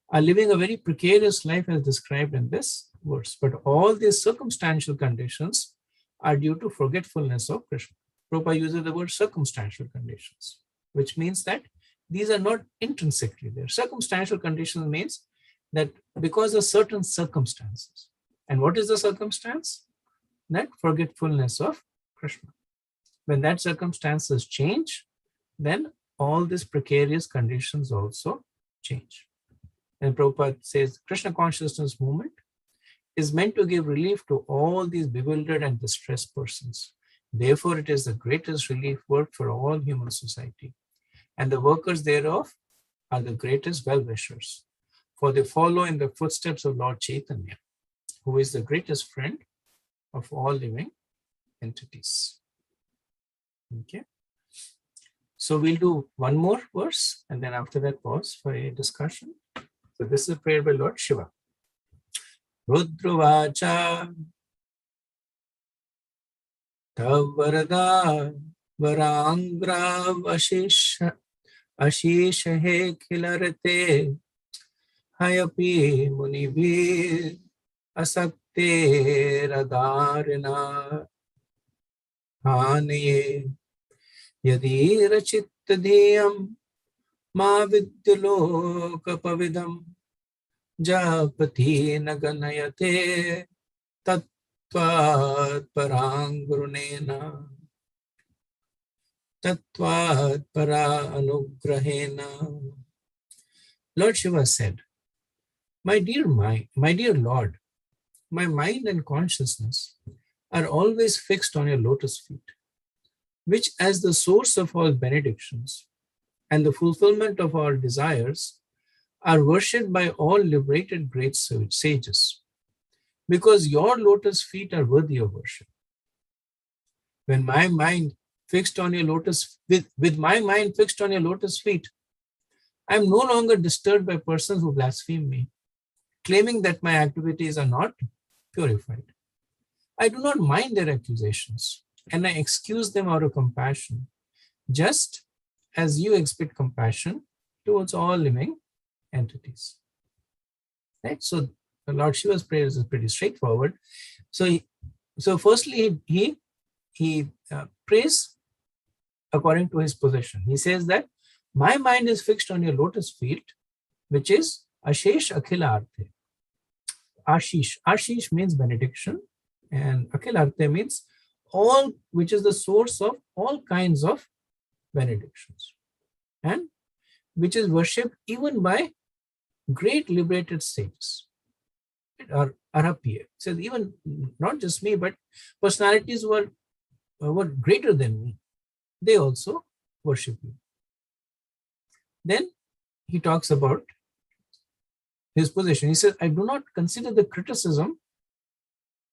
are living a very precarious life as described in this verse. But all these circumstantial conditions are due to forgetfulness of Krishna. Prabhupada uses the word circumstantial conditions, which means that these are not intrinsically there. Circumstantial conditions means that because of certain circumstances. And what is the circumstance? That forgetfulness of Krishna. When that circumstances change, then all these precarious conditions also change. And Prabhupada says Krishna consciousness movement is meant to give relief to all these bewildered and distressed persons. Therefore, it is the greatest relief work for all human society. And the workers thereof are the greatest well-wishers, for they follow in the footsteps of Lord Chaitanya, who is the greatest friend of all living entities. Okay. So we'll do one more verse and then after that pause for a discussion. So this is a prayer by Lord Shiva. Rudrava Tavarada Varangra Ashish He Khilarate Hayapi Munivir Asakte Radarina Hanaye Yadi Rachit Dhyam Ma Vidyaloka Pavidam Japati Naganayate Tattvat Parangurunena Tattvat Para Anugrahena. Lord Shiva said, my dear Lord, my mind and consciousness are always fixed on your lotus feet, which as the source of all benedictions and the fulfillment of our desires are worshipped by all liberated great sages, because your lotus feet are worthy of worship. When my mind fixed on your lotus, with my mind fixed on your lotus feet, I am no longer disturbed by persons who blaspheme me, claiming that my activities are not purified. I do not mind their accusations, and I excuse them out of compassion, just as you exhibit compassion towards all living entities. Right? So the Lord Shiva's prayer is pretty straightforward. So firstly, he prays according to his position. He says that my mind is fixed on your lotus feet, which is Ashesh Akhila Arte. Ashish means benediction, and Akhila Arte means all, which is the source of all kinds of benedictions, and which is worshipped even by great liberated sages, or Arapiya. So even not just me, but personalities were greater than me. They also worship you. Then he talks about his position. He says, I do not consider the criticism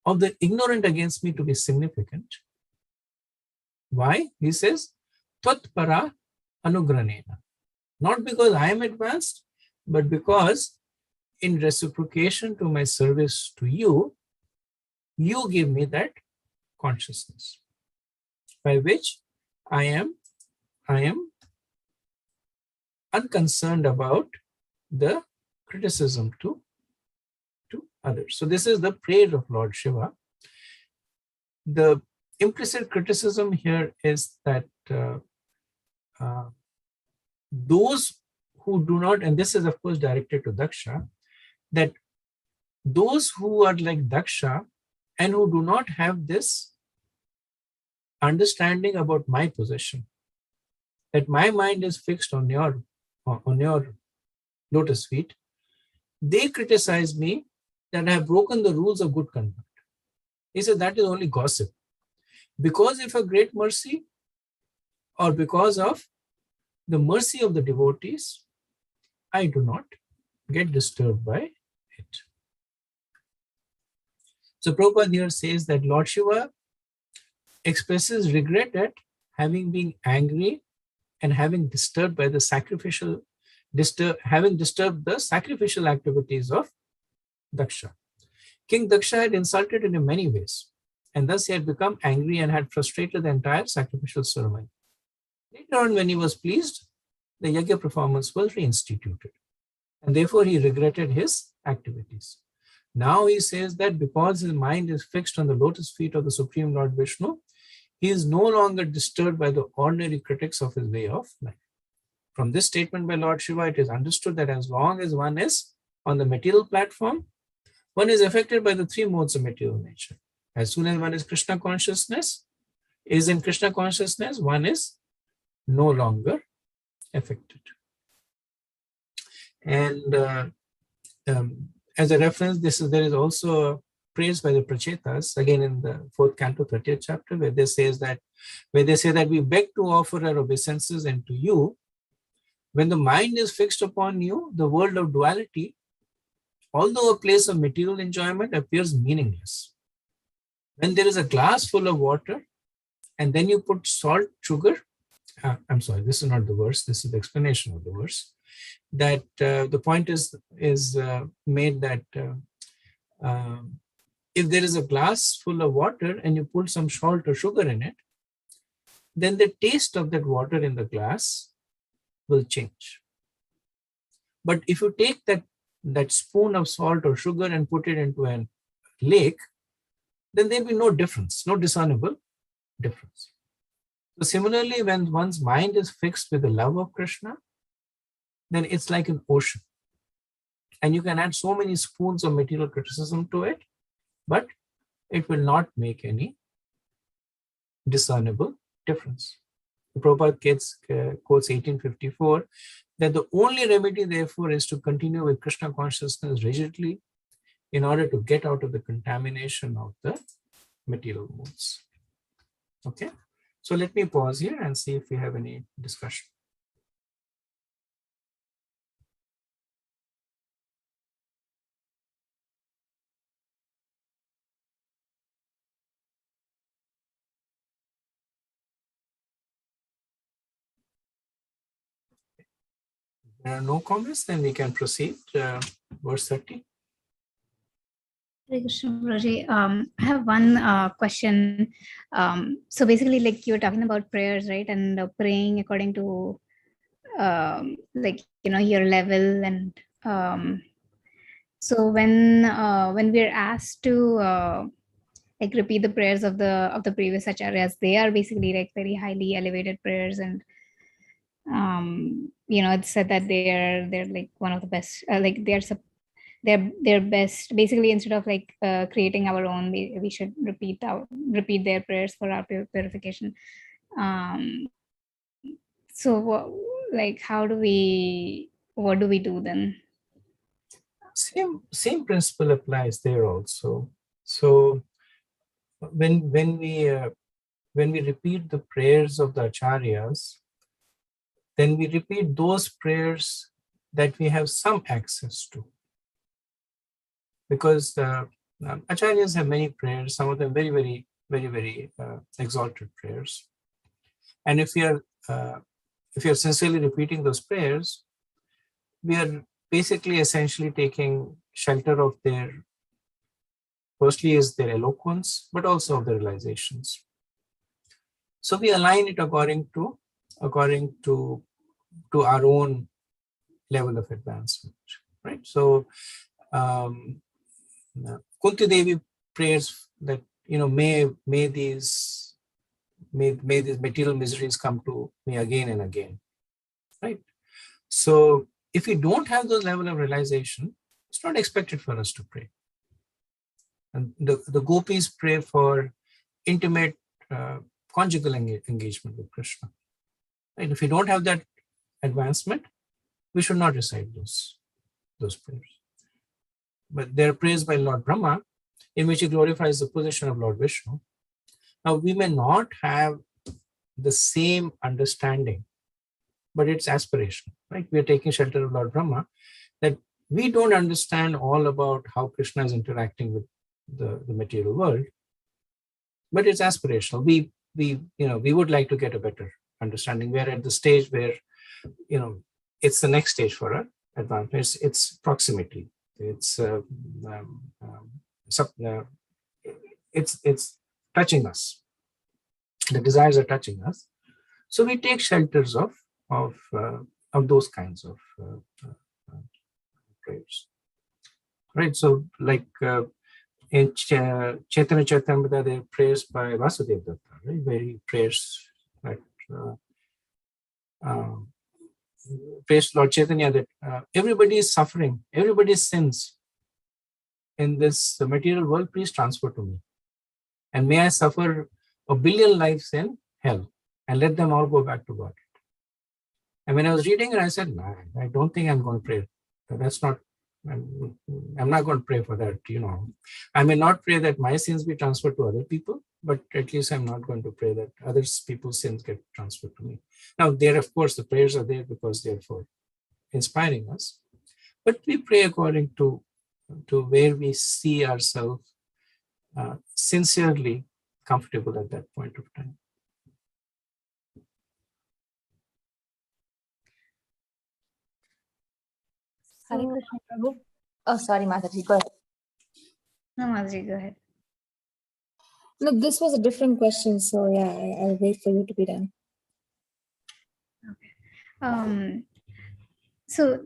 of the ignorant against me to be significant. Why? He says, Tvat para anugranena. Not because I am advanced, but because in reciprocation to my service to you, you give me that consciousness by which I am unconcerned about the criticism to others. So this is the prayer of Lord Shiva. The implicit criticism here is that those who do not, and this is of course directed to Daksha, that those who are like Daksha and who do not have this understanding about my position, that my mind is fixed on your lotus feet, they criticize me that I have broken the rules of good conduct. He said that is only gossip. Because of a great mercy, or because of the mercy of the devotees, I do not get disturbed by it. So Prabhupada here says that Lord Shiva expresses regret at having been angry and having disturbed by the having disturbed the sacrificial activities of Daksha. King Daksha had insulted him in many ways, and thus he had become angry and had frustrated the entire sacrificial ceremony. Later on, when he was pleased, the yajna performance was reinstituted, and therefore he regretted his activities. Now he says that because his mind is fixed on the lotus feet of the Supreme Lord Vishnu, he is no longer disturbed by the ordinary critics of his way of life. From this statement by Lord Shiva, it is understood that as long as one is on the material platform, one is affected by the three modes of material nature. As soon as one is in Krishna consciousness, one is no longer affected. And as a reference, there is also a praise by the Prachetas, again in the 4th canto, 30th chapter, where they say that we beg to offer our obeisances and to you. When the mind is fixed upon you, the world of duality, although a place of material enjoyment, appears meaningless. When there is a glass full of water, and then you put salt, sugar, I'm sorry, this is not the verse, this is the explanation of the verse, that the point is made that if there is a glass full of water and you put some salt or sugar in it, then the taste of that water in the glass will change. But if you take that spoon of salt or sugar and put it into a lake, then there'll be no difference, no discernible difference. So similarly, when one's mind is fixed with the love of Krishna, then it's like an ocean. And you can add so many spoons of material criticism to it, but it will not make any discernible difference. The Prabhupada quotes 1854, that the only remedy, therefore, is to continue with Krishna consciousness rigidly in order to get out of the contamination of the material modes. Okay, so let me pause here and see if we have any discussion. There are no comments, then we can proceed. Verse 30. Hare Krishna, Guruji. I have one question. So basically, like you were talking about prayers, right? And praying according to, your level. And so when we're asked to repeat the prayers of the previous acharyas, they are basically like very highly elevated prayers, and it's said that they're like one of the best. They're best. Basically, instead of creating our own, we should repeat their prayers for our purification. So what do we do then? Same principle applies there also. So when we repeat the prayers of the acharyas, then we repeat those prayers that we have some access to. Because acharyas have many prayers, some of them very, very, very, very exalted prayers. And if you are sincerely repeating those prayers, we are basically essentially taking shelter of firstly is their eloquence, but also of their realizations. So we align it according to our own level of advancement, right? So Kunti Devi prays that may these material miseries come to me again and again, right? So if we don't have those level of realization, it's not expected for us to pray. And the gopis pray for intimate conjugal engagement with Krishna. Right? If we don't have that advancement, we should not recite those prayers. But they're praised by Lord Brahma, in which he glorifies the position of Lord Vishnu. Now, we may not have the same understanding, but it's aspirational, right? We are taking shelter of Lord Brahma, that we don't understand all about how Krishna is interacting with the material world, but it's aspirational. We would like to get a better understanding. We're at the stage where, it's the next stage for our advancement. It's proximity. It's it's touching us. The desires are touching us, so we take shelters of those kinds of prayers, right? So, like in Chaitanya Charitamrita, they're praised by Vasudeva Datta, right? Very prayers that praise Lord Chaitanya that everybody is suffering, everybody sins in this material world. Please transfer to me, and may I suffer 1 billion lives in hell, and let them all go back to God. And when I was reading it, I said, nah, I don't think I'm going to pray. That's not, I'm not going to pray for that. I may not pray that my sins be transferred to other people, but at least I'm not going to pray that other people's sins get transferred to me. Now, there, of course, the prayers are there because they're for inspiring us, but we pray according to where we see ourselves sincerely comfortable at that point of time. Hare Krishna, Prabhu. Oh, sorry, Mataji, go ahead. No, Mataji, go ahead. No, this was a different question, so yeah, I'll wait for you to be done. So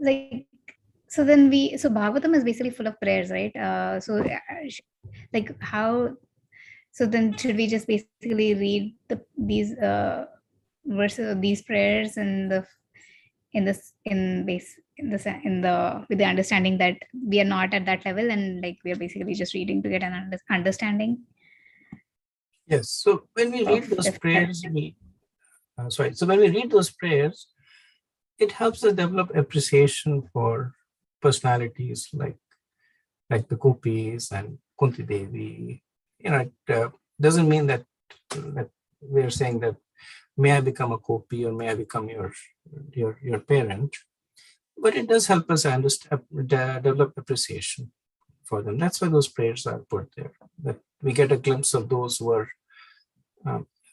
Bhagavatam is basically full of prayers, right? So then should we just basically read these verses of these prayers with the understanding that we are not at that level, and like we are basically just reading to get an understanding? Yes. So when we read those prayers, so when we read those prayers, it helps us develop appreciation for personalities like the Gopis and Kunti Devi. It doesn't mean that we're saying that may I become a Gopi or may I become your parent, but it does help us develop appreciation for them. That's why those prayers are put there, that we get a glimpse of those who are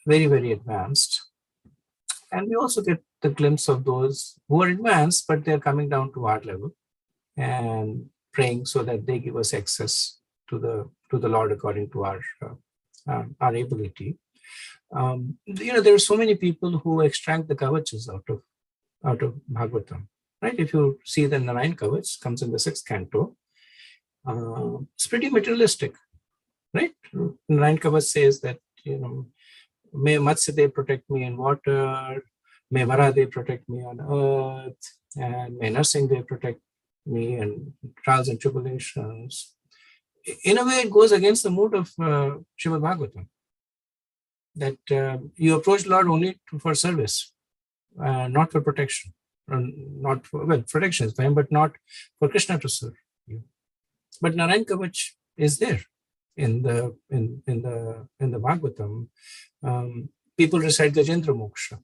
very, very advanced. And we also get the glimpse of those who are advanced, but they're coming down to our level and praying so that they give us access to the Lord according to our ability. There are so many people who extract the kavachas out of Bhagavatam, right? If you see the Narayan Kavach comes in the 6th canto, it's pretty materialistic, right? Narayan Kavach says that, may Matsyadev protect me in water, may Varadev protect me on earth, and may Narsingdev protect me in trials and tribulations. In a way, it goes against the mood of Srimad Bhagavatam, that you approach Lord only for service, not for protection. Not for, protection is fine, but not for Krishna to serve you. But Narayan Kavach is there in the Bhagavatam. People recite Gajendra Moksha,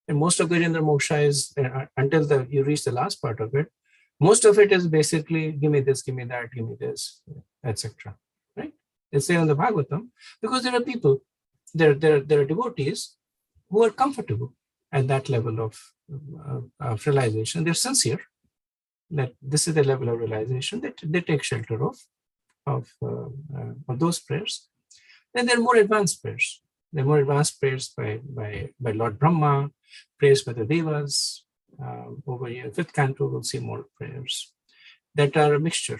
and most of Gajendra Moksha is until you reach the last part of it. Most of it is basically give me this, give me that, give me this, etc. Right? It's there in the Bhagavatam because there are people, there are devotees who are comfortable at that level of realization. They're sincere that this is the level of realization that they take shelter of those prayers. Then there are more advanced prayers. There are more advanced prayers by Lord Brahma, prayers by the Devas. Over here, 5th canto, we'll see more prayers that are a mixture.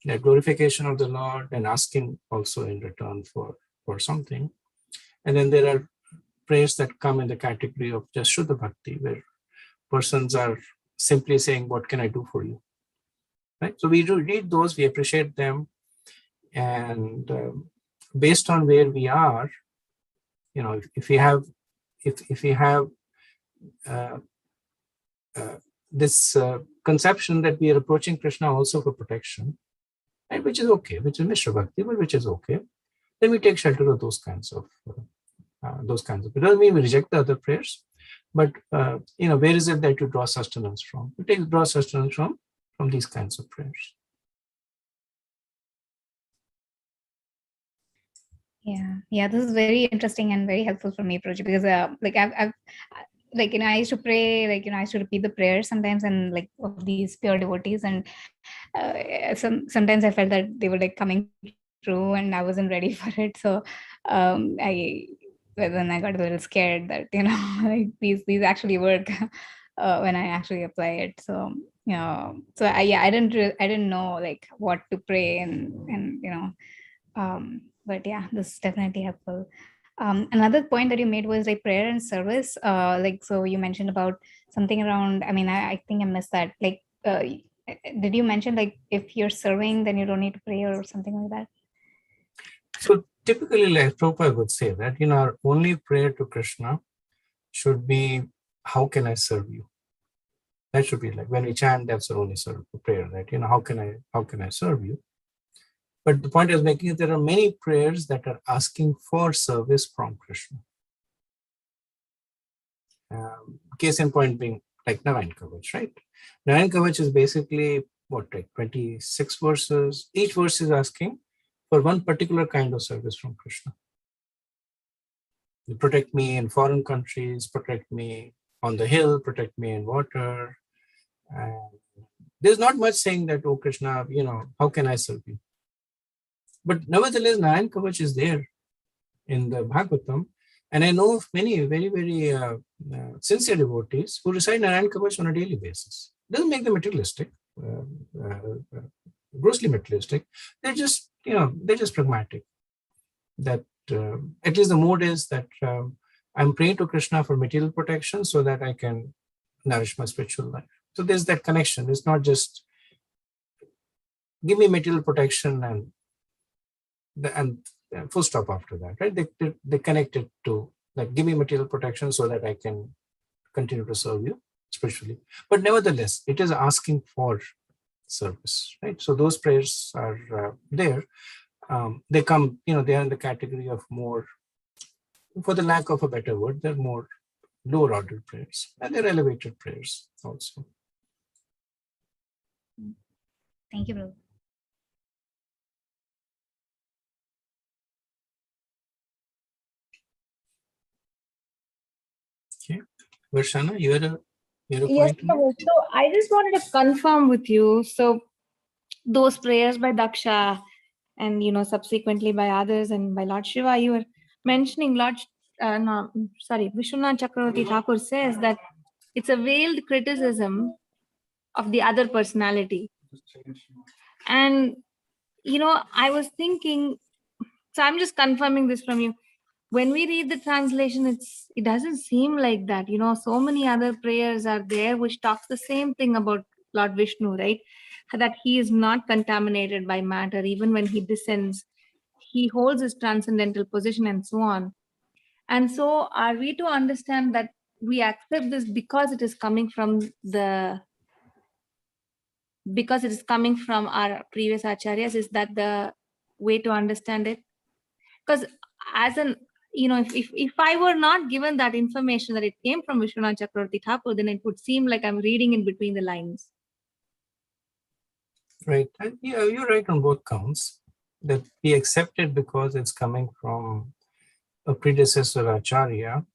They're glorification of the Lord and asking also in return for something. And then there are prayers that come in the category of just Shuddha Bhakti, where persons are simply saying, what can I do for you? Right? So we do read those, we appreciate them, and based on where we are, if we have this conception that we are approaching Krishna also for protection, right, which is okay, which is Mishra Bhakti, but which is okay, then we take shelter of those kinds of. It doesn't mean we reject the other prayers, but where is it that you draw sustenance from? You draw sustenance from these kinds of prayers. Yeah, this is very interesting and very helpful for me, Project, because I've I used to pray, I used to repeat the prayers sometimes, and of these pure devotees, and sometimes I felt that they were coming true, and I wasn't ready for it. So then I got a little scared that these actually work when I actually apply it. So I didn't know what to pray, and but yeah, this is definitely helpful. Another point that you made was prayer and service. So you mentioned about something around, I think I missed that. Did you mention if you're serving, then you don't need to pray or something like that? So typically, like Prabhupada would say that, our only prayer to Krishna should be, how can I serve you? That should be when we chant, that's our only prayer, right? How can I serve you? But the point I was making is there are many prayers that are asking for service from Krishna. Case in point being Narayan Kavach, right? Narayan Kavach is basically 26 verses. Each verse is asking for one particular kind of service from Krishna. You protect me in foreign countries, protect me on the hill, protect me in water. And there's not much saying that, oh Krishna, how can I serve you? But nevertheless, Narayan Kavach is there in the Bhagavatam. And I know of many very, very sincere devotees who recite Narayan Kavach on a daily basis. It doesn't make them materialistic, grossly materialistic. They're just, they're just pragmatic. That at least the mode is that I'm praying to Krishna for material protection so that I can nourish my spiritual life. So there's that connection. It's not just give me material protection and full stop after that, right? They connect it to give me material protection so that I can continue to serve you spiritually. But nevertheless, it is asking for service, right? So those prayers are there. They come, they are in the category of more, for the lack of a better word, they're more lower order prayers, and they're elevated prayers also. Thank you, Prabhu. Okay, Varshana, you had a Yes, point? Prabhu. So I just wanted to confirm with you. So those prayers by Daksha and subsequently by others and by Lord Shiva, you were mentioning Vishnu Chakravarti Thakur says that it's a veiled criticism of the other personality. And I was thinking, so I'm just confirming this from you. When we read the translation, it doesn't seem like that. So many other prayers are there which talks the same thing about Lord Vishnu, right? That he is not contaminated by matter. Even when he descends, he holds his transcendental position and so on. And so are we to understand that we accept this because it is coming from our previous acharyas? Is that the way to understand it? Because if I were not given that information that it came from Vishwanath Chakravarti Thakur, then it would seem like I'm reading in between the lines. Right. And yeah, you're right on both counts, that we accept it because it's coming from a predecessor acharya,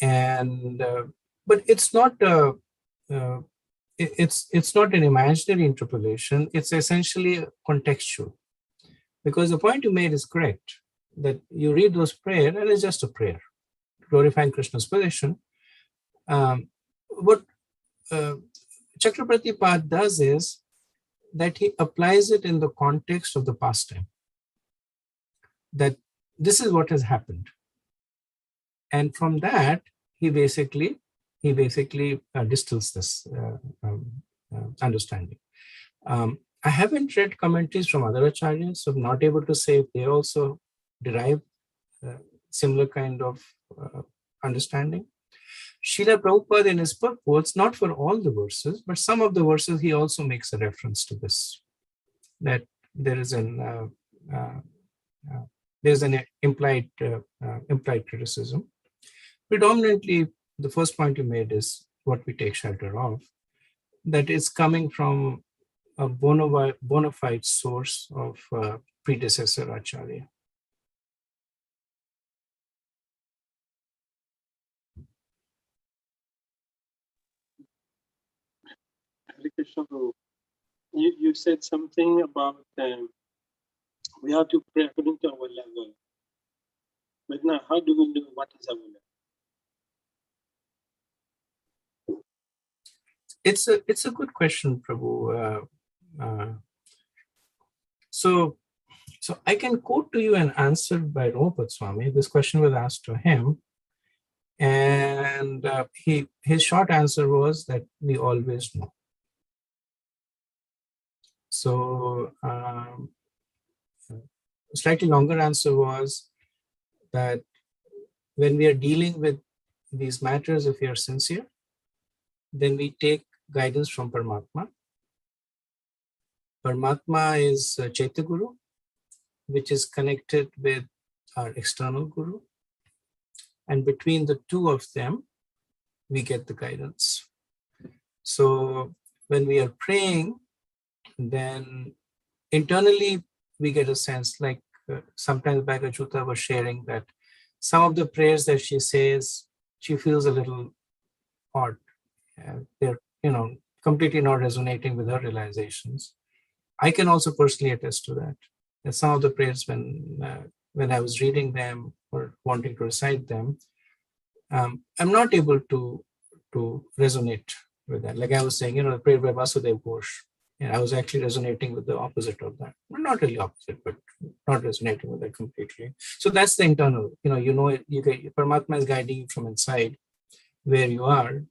and but it's not it's not an imaginary interpolation. It's essentially contextual, because the point you made is correct, that you read those prayers and it's just a prayer glorifying Krishna's position. What Chakravarti Pad does is that he applies it in the context of the pastime, that this is what has happened, and from that he basically distills this understanding. I haven't read commentaries from other acharyas, so I'm not able to say if they also derive similar kind of understanding. Srila Prabhupada in his purports, not for all the verses, but some of the verses, he also makes a reference to this, that there is an there's an implied criticism. Predominantly, the first point you made is what we take shelter of, that is coming from a bona fide source of predecessor Acharya. Hare Krishna Prabhu. You said something about we have to pray according to our level. But now, how do we know what is our level? It's a good question, Prabhu. So I can quote to you an answer by Rudrava Swami. This question was asked to him, and his short answer was that we always know. So slightly longer answer was that when we are dealing with these matters, if we are sincere, then we take guidance from Paramatma. Paramatma is Chaitya Guru, which is connected with our external Guru. And between the two of them, we get the guidance. So when we are praying, then internally we get a sense, like sometimes Bhagavachuta was sharing that some of the prayers that she says, she feels a little odd. They're, completely not resonating with her realizations. I can also personally attest to that. That some of the prayers, when I was reading them or wanting to recite them, I'm not able to resonate with that. Like I was saying, the prayer by Vasudev Ghosh, and I was actually resonating with the opposite of that. Well, not really opposite, but not resonating with that completely. So that's the internal. You get Paramatma is guiding you from inside where you are,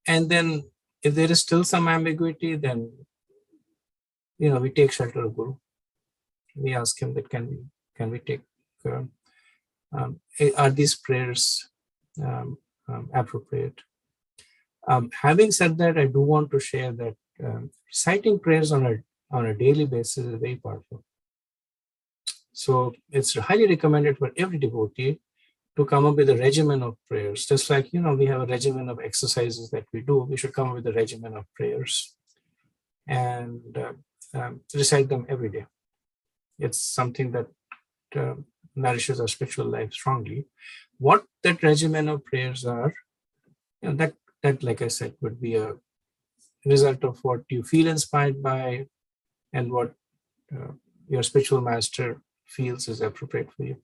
and then if there is still some ambiguity, then we take shelter of Guru. We ask him that can we take are these prayers appropriate? Having said that, I do want to share that reciting prayers on a daily basis is very powerful. So it's highly recommended for every devotee to come up with a regimen of prayers. Just like, we have a regimen of exercises that we do, we should come up with a regimen of prayers and recite them every day. It's something that nourishes our spiritual life strongly. What that regimen of prayers are, that like I said, would be a result of what you feel inspired by and what your spiritual master feels is appropriate for you.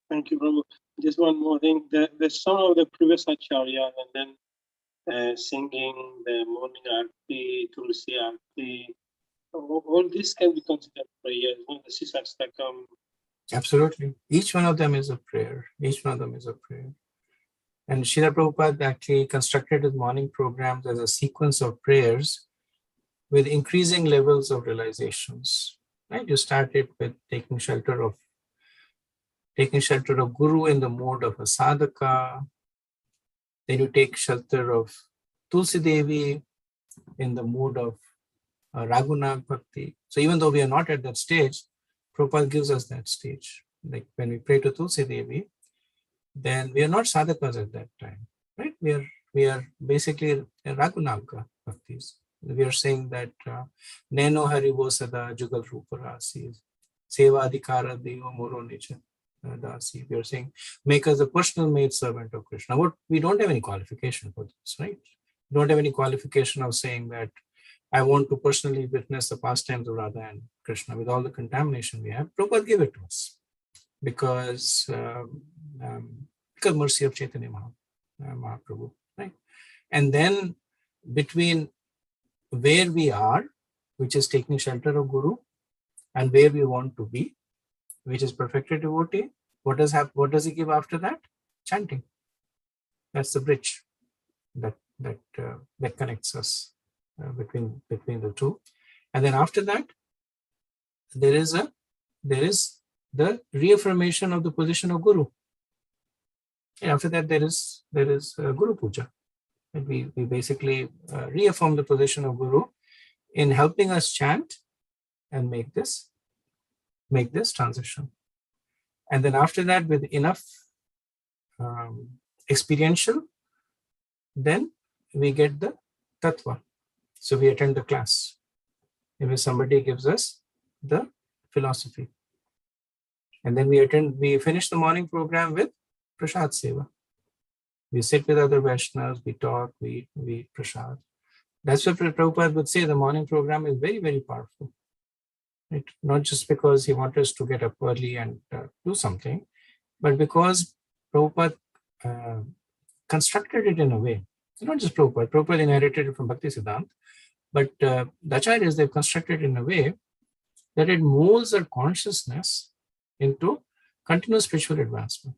Thank you, Prabhu. Just one more thing. There's some of the previous Acharya and then singing the morning arti, Tulsi arti. All this can be considered prayers. The Sisastakam. Absolutely. Each one of them is a prayer. And Srila Prabhupada actually constructed his morning programs as a sequence of prayers with increasing levels of realizations. Right? You started with taking shelter of Guru in the mode of a sadhaka. Then you take shelter of Tulsi Devi in the mood of Raghunag Bhakti. So even though we are not at that stage, Prabhupada gives us that stage. Like when we pray to Tulsi Devi, then we are not sadhakas at that time, right? We are basically Raghunag Bhaktis. We are saying that Neno Harivo Sada Jugal Ruparasi Seva Adhikara Deo Moro Nicha Dasi. We are saying, make us a personal maid servant of Krishna. We don't have any qualification for this, right? We don't have any qualification of saying that I want to personally witness the pastimes of Radha and Krishna with all the contamination we have. Prabhupada gave it to us because mercy of Chaitanya Mahaprabhu, right? And then between where we are, which is taking shelter of Guru, and where we want to be, which is perfected devotee, what does he give after that? Chanting. That's the bridge that connects us between the two. And then after that, there is the reaffirmation of the position of Guru. And after that, there is Guru Puja. And we basically reaffirm the position of Guru in helping us chant and make this transition. And then after that, with enough experiential, then we get the tattva. So we attend the class. If somebody gives us the philosophy. And then we finish the morning program with Prasad Seva. We sit with other Vaishnavas, we talk, we Prasad. That's what Prabhupada would say, the morning program is very, very powerful. Right? Not just because he wants us to get up early and do something, but because Prabhupada constructed it in a way. Not just Prabhupada. Prabhupada inherited it from Bhakti Siddhanta, but the Acharyas, they've constructed it in a way that it molds our consciousness into continuous spiritual advancement.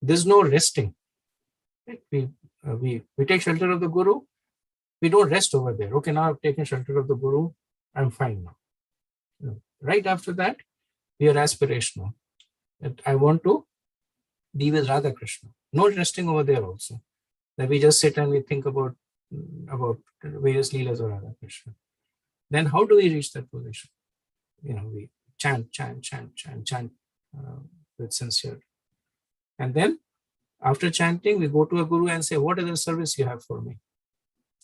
There's no resting. Right? We take shelter of the Guru. We don't rest over there. Okay, now I've taken shelter of the Guru. I'm fine now. Right after that, we are aspirational. That I want to be with Radha Krishna. No resting over there also. That we just sit and we think about various leelas of Radha Krishna. Then how do we reach that position? We chant with sincere. And then after chanting, we go to a Guru and say, what other service you have for me?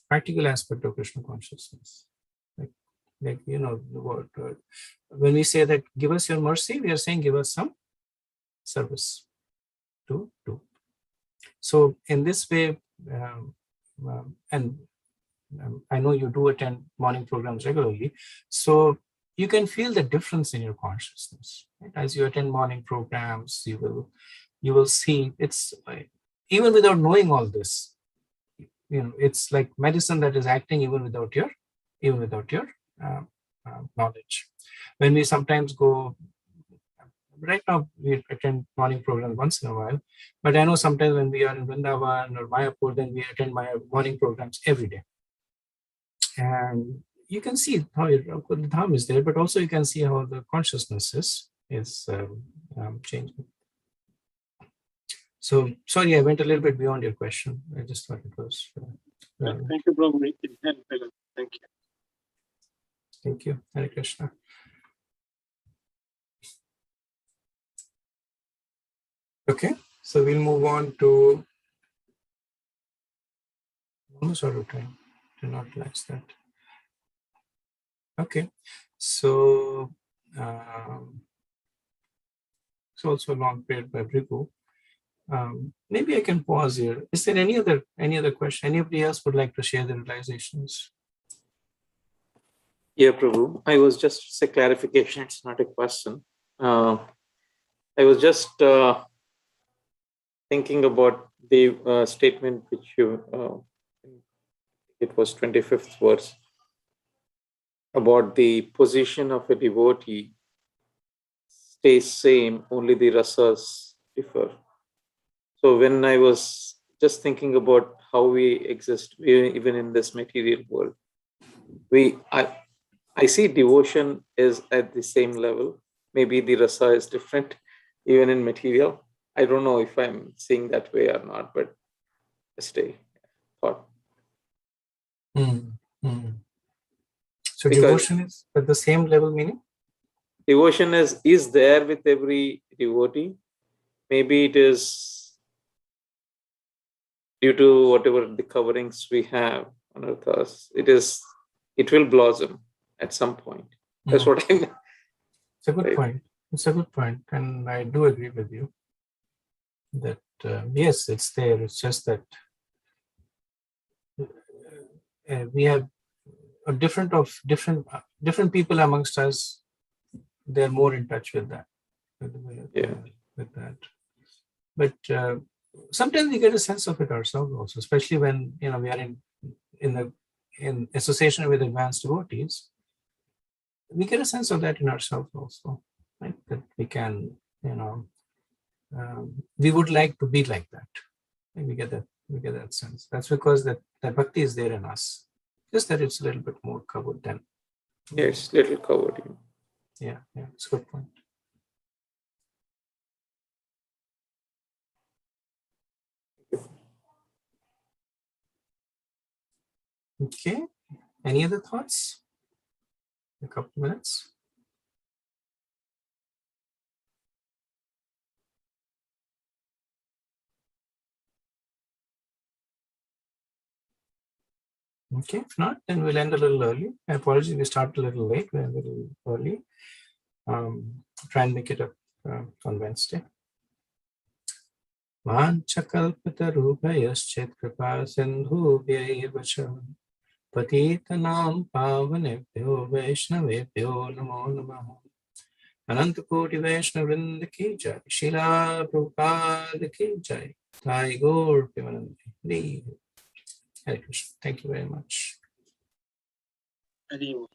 Practical aspect of Krishna consciousness. Like when we say that give us your mercy, we are saying give us some service to do. So in this way, and I know you do attend morning programs regularly, so you can feel the difference in your consciousness. Right? As you attend morning programs, you will see it's even without knowing all this. It's like medicine that is acting even without your knowledge. When we sometimes go, right now we attend morning programs once in a while, but I know sometimes when we are in Vrindavan or Mayapur, then we attend my morning programs every day. And you can see how the dham is there, but also you can see how the consciousness is changing. So, sorry, I went a little bit beyond your question. I just thought it was... Thank you, Prabhu. Thank you. Thank you. Hare Krishna. Okay, so we'll move on to... Almost out of time. Do not realize that. Okay, so... it's also a long period by Brigu. Maybe I can pause here. Is there any other question? Anybody else would like to share their realizations? Yeah, Prabhu. I was just a clarification. It's not a question. I was just thinking about the statement which you, it was 25th verse, about the position of a devotee stays same, only the rasas differ. So when I was just thinking about how we exist, even in this material world, I see devotion is at the same level. Maybe the rasa is different, even in material. I don't know if I'm seeing that way or not, but just a thought. So because devotion is at the same level, meaning? Devotion is there with every devotee. Maybe it is due to whatever the coverings we have on earth, it will blossom at some point. That's what I mean. It's a good point. It's a good point. And I do agree with you that, yes, it's there. It's just that we have a different people amongst us. They're more in touch with that. With that. But sometimes we get a sense of it ourselves also, especially when we are in association with advanced devotees. We get a sense of that in ourselves also, right? That we can, we would like to be like that. And we get that sense. That's because that bhakti is there in us. Just that it's a little bit more covered than. Yes, little covered. Yeah, it's a good point. Okay, any other thoughts? A couple minutes. Okay, if not, then we'll end a little early. Apologies, we started a little late. We're a little early. Try and make it up on Wednesday. Vanchakalpatarubhayaschet kripa sindhubhayeva cha patitanam pavanebhyo vaishnavebhyo namo namaha. Anantakoti Vaishnavrinda ki jai, Srila Prabhupada ki jai, Sai Gaur Premanandi. Hare Krishna. Thank you very much. Hari Om.